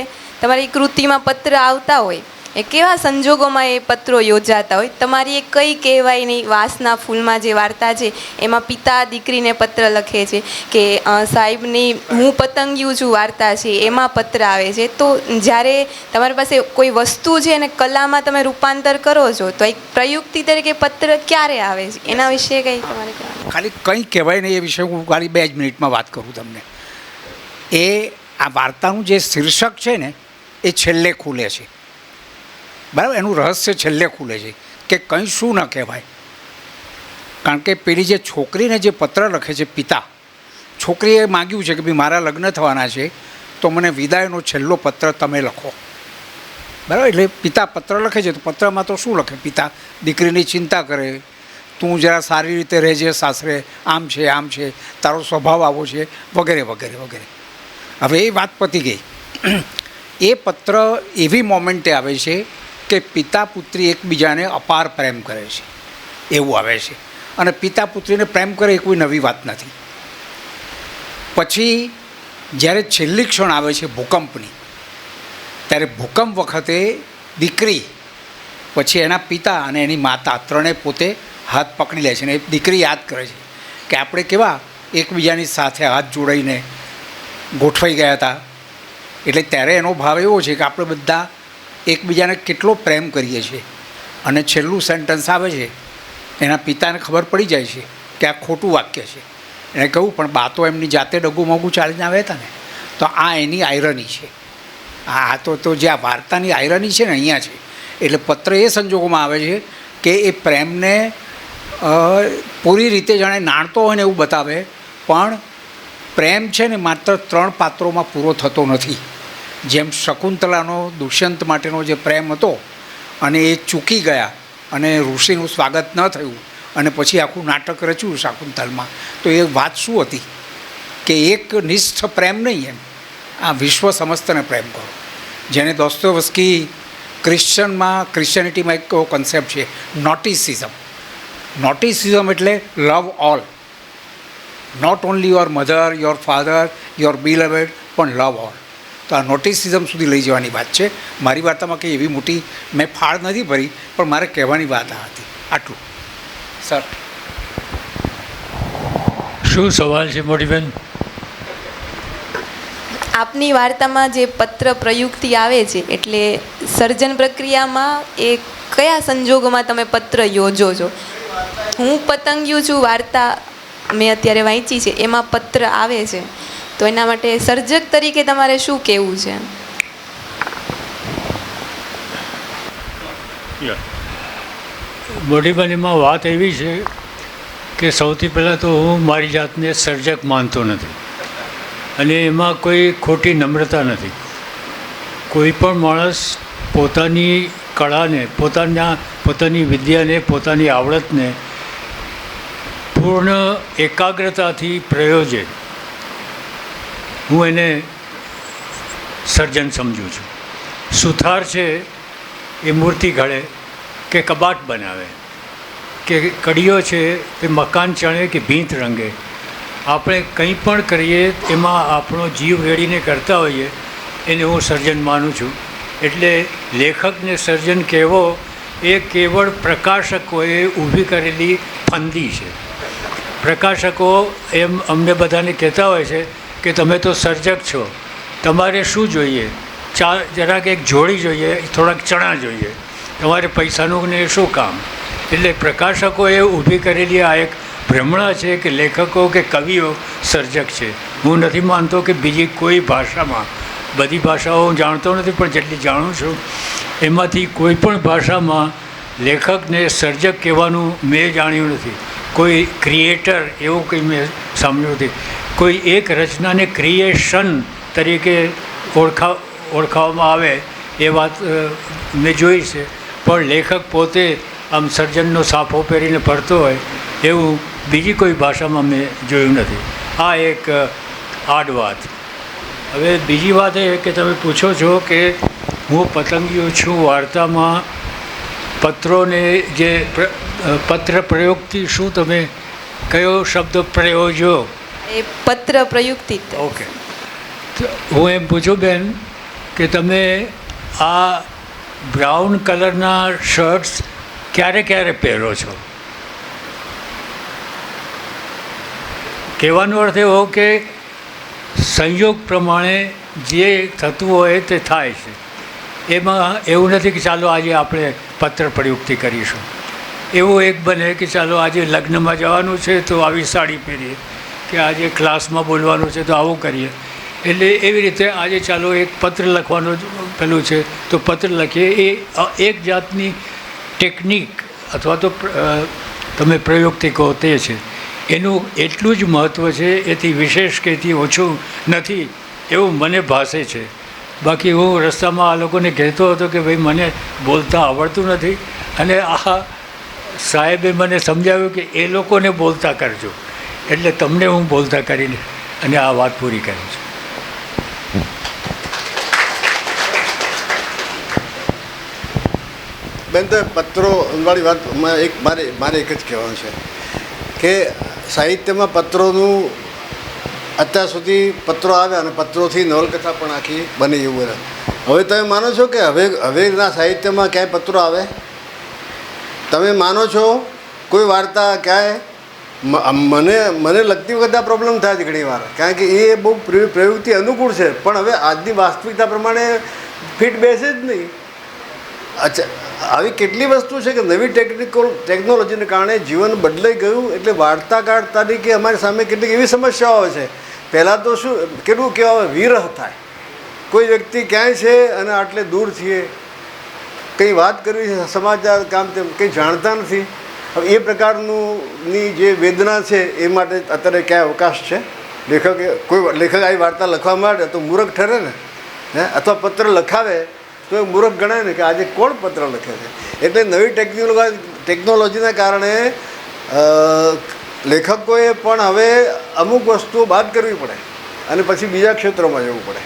તમારી કૃતિમાં પત્ર આવતા હોય એ કેવા સંજોગોમાં એ પત્રો યોજાતા હોય? તમારી એ કઈ કહેવાયની વાસના ફૂલમાં જે વાર્તા છે એમાં પિતા દીકરીને પત્ર લખે છે કે સાહેબની હું પતંગિયું છું વાર્તા છે એમાં પત્ર આવે છે. તો જ્યારે તમારી પાસે કોઈ વસ્તુ છે અને કલામાં તમે રૂપાંતર કરો છો તો એક પ્રયુક્તિ તરીકે પત્ર ક્યારે આવે છે એના વિશે કંઈ તમારે કહેવાનું? ખાલી કંઈ કહેવાય નહીં એ વિશે હું ખાલી 2 જ મિનિટમાં વાત કરું તમને. એ આ વાર્તાનું જે શીર્ષક છે ને એ છેલ્લે ખુલે છે, બરાબર? એનું રહસ્ય છેલ્લે ખુલે છે કે કંઈ શું ન કહેવાય. કારણ કે પેલી જે છોકરીને જે પત્ર લખે છે પિતા, છોકરીએ માગ્યું છે કે ભાઈ મારા લગ્ન થવાના છે તો મને વિદાયનો છેલ્લો પત્ર તમે લખો, બરાબર? એટલે પિતા પત્ર લખે છે તો પત્રમાં તો શું લખે? પિતા દીકરીની ચિંતા કરે, તું જરા સારી રીતે રહેજે સાસરે, આમ છે, તારો સ્વભાવ આવો છે, વગેરે વગેરે વગેરે. હવે એ વાત પતી ગઈ. એ પત્ર એવી મોમેન્ટે આવે છે કે પિતા પુત્રી એકબીજાને અપાર પ્રેમ કરે છે એવું આવે છે. અને પિતા પુત્રીને પ્રેમ કરે એ કોઈ નવી વાત નથી. પછી જ્યારે છેલ્લી ક્ષણ આવે છે ભૂકંપની, ત્યારે ભૂકંપ વખતે દીકરી પછી એના પિતા અને એની માતા ત્રણેય પોતે હાથ પકડી લે છે અને દીકરી યાદ કરે છે કે આપણે કેવા એકબીજાની સાથે હાથ જોડાઈને ગોઠવાઈ ગયા હતા. એટલે ત્યારે એનો ભાવ એવો છે કે આપણે બધા એકબીજાને કેટલો પ્રેમ કરીએ છીએ. અને છેલ્લું સેન્ટન્સ આવે છે, એના પિતાને ખબર પડી જાય છે કે આ ખોટું વાક્ય છે. એણે કહ્યું પણ બા તો એમની જાતે ડગું મગું ચાલીને આવ્યા હતા ને. તો આ એની આયરની છે. આ તો જે આ વાર્તાની આયરની છે ને અહીંયા છે. એટલે પત્ર એ સંજોગોમાં આવે છે કે એ પ્રેમને પૂરી રીતે જાણે નાણતો હોય ને એવું બતાવે, પણ પ્રેમ છે ને માત્ર 3 પાત્રોમાં પૂરો થતો નથી. જેમ શકુંતલાનો દુષ્યંત માટેનો જે પ્રેમ હતો અને એ ચૂકી ગયા અને ઋષિનું સ્વાગત ન થયું અને પછી આખું નાટક રચ્યું શાકુંતલમાં, તો એ વાત શું હતી કે એક નિષ્ઠ પ્રેમ નહીં, એમ આ વિશ્વ સમસ્તને પ્રેમ કરો. જેને દોસ્તોવસ્કી ક્રિશ્ચિયનિટીમાં એક કન્સેપ્ટ છે નોટિસિઝમ. નોટિસિઝમ એટલે love all, not only your mother, your father, your beloved, પણ લવ ઓલ. તો આ નોટિસિઝમ સુધી લઈ જવાની વાત છે. મારી વાર્તામાં કંઈ એવી મોટી મેં ફાળ નથી ભરી, પણ મારે કહેવાની વાત આ હતી. આટલું. સર શું સવાલ છે મોટીબેન? આપની વાર્તામાં જે પત્ર પ્રયુક્તિ આવે છે એટલે સર્જન પ્રક્રિયામાં એ કયા સંજોગોમાં તમે પત્ર યોજો છો? હું પતંગિયું છું વાર્તા મેં અત્યારે વાંચી છે, એમાં પત્ર આવે છે, તો એના માટે સર્જક તરીકે તમારે શું કહેવું છે? મોટીબેન, એમાં વાત એવી છે કે સૌથી પહેલાં તો હું મારી જાતને સર્જક માનતો નથી અને એમાં કોઈ ખોટી નમ્રતા નથી. કોઈ પણ માણસ પોતાની કળાને, પોતાની વિદ્યાને, પોતાની આવડતને પૂર્ણ એકાગ્રતાથી પ્રયોજે, હું એને સર્જન સમજું છું. સુથાર છે એ મૂર્તિ ઘડે કે કબાટ બનાવે કે કડીઓ છે એ મકાન ચણે કે ભીંત રંગે, આપણે કંઈ પણ કરીએ એમાં આપણો જીવ રેડીને કરતા હોઈએ એને હું સર્જન માનું છું. એટલે લેખકને સર્જન કહેવો એ કેવળ પ્રકાશકોએ ઊભી કરેલી ફંદી છે. પ્રકાશકો એમ અમને બધાને કહેતા હોય છે કે તમે તો સર્જક છો, તમારે શું જોઈએ? જરાક એક જોડી જોઈએ, થોડાક ચણા જોઈએ, તમારે પૈસાનું ને શું કામ? એટલે પ્રકાશકોએ ઊભી કરેલી આ એક ભ્રમણા છે કે લેખકો કે કવિઓ સર્જક છે. હું નથી માનતો કે બીજી કોઈ ભાષામાં, બધી ભાષાઓ હું જાણતો નથી પણ જેટલી જાણું છું એમાંથી કોઈ પણ ભાષામાં લેખકને સર્જક કહેવાનું મેં જાણ્યું નથી. કોઈ ક્રિએટર એવું કંઈ મેં સાંભળ્યું નથી. કોઈ એક રચનાને ક્રિએશન તરીકે ઓળખાવવામાં આવે એ વાત મેં જોઈ છે, પણ લેખક પોતે આમ સર્જનનો સાફો પહેરીને ફરતો હોય એવું બીજી કોઈ ભાષામાં મેં જોયું નથી. આ એક આડ વાત. હવે બીજી વાત એ કે તમે પૂછો છો કે હું પતંગિયો છું, વાર્તામાં પત્રોને જે પત્ર પ્રયુક્તિ, શું તમે કયો શબ્દ પ્રયોજો? એ પત્ર પ્રયુક્તિ. ઓકે, હું એમ પૂછું બેન કે તમે આ બ્રાઉન કલરના શર્ટ્સ ક્યારે ક્યારે પહેરો છો? કહેવાનો અર્થ એવો કે સંયોગ પ્રમાણે જે થતું હોય તે થાય છે. એમાં એવું નથી કે ચાલો આજે આપણે પત્ર પ્રયુક્તિ કરીશું. એવું એક બને કે ચાલો આજે લગ્નમાં જવાનું છે તો આવી સાડી પહેરીએ, કે આજે ક્લાસમાં બોલવાનું છે તો આવું કરીએ. એટલે એવી રીતે આજે ચાલો એક પત્ર લખવાનું પેલું છે તો પત્ર લખીએ. એ એક જાતની ટેકનિક અથવા તો તમે પ્રયુક્તિ કહો તે છે. એનું એટલું જ મહત્ત્વ છે, એથી વિશેષ કે એથી ઓછું નથી એવું મને ભાસે છે. બાકી હું રસ્તામાં આ લોકોને કહેતો હતો કે ભાઈ મને બોલતા આવડતું નથી, અને આ સાહેબે મને સમજાવ્યું કે એ લોકોને બોલતા કરજો, એટલે તમને હું બોલતા કરીને અને આ વાત પૂરી કરી છે. બેન, તો પત્રોવાળી વાતમાં મારે એક જ કહેવાનું છે કે સાહિત્યમાં પત્રોનું અત્યાર સુધી પત્રો આવ્યા અને પત્રોથી નવલકથા પણ આખી બની એવું બને. હવે તમે માનો છો કે હવેના સાહિત્યમાં ક્યાંય પત્રો આવે? તમે માનો છો કોઈ વાર્તા ક્યાંય? મને લગતી વખતે આ પ્રોબ્લેમ થાય છે ઘણી વાર, કારણ કે એ બહુ પ્રવૃત્તિ અનુકૂળ છે પણ હવે આજની વાસ્તવિકતા પ્રમાણે ફિટ બેસે જ નહીં. અચ્છા, આવી કેટલી વસ્તુ છે કે નવી ટેકનોલોજીને કારણે જીવન બદલાઈ ગયું. એટલે વાર્તાકાર તરીકે અમારી સામે કેટલીક એવી સમસ્યાઓ છે. પહેલાં તો શું કેટલું કહેવાય, વિરહ થાય. કોઈ વ્યક્તિ ક્યાંય છે અને આટલે દૂર છીએ, કંઈ વાત કરવી છે, સમાચાર કામ તેમ કંઈ જાણતા નથી. હવે એ પ્રકારની જે વેદના છે એ માટે અત્યારે ક્યાંય અવકાશ છે? કોઈ લેખક આવી વાર્તા લખવા માંડે તો મૂર્ખ ઠરે ને, અથવા પત્ર લખાવે તો એ મૂર્ખ ગણાય ને કે આજે કોણ પત્ર લખે છે. એટલે નવી ટેકનોલોજીના કારણે લેખકોએ પણ હવે અમુક વસ્તુઓ બાદ કરવી પડે અને પછી બીજા ક્ષેત્રોમાં જવું પડે.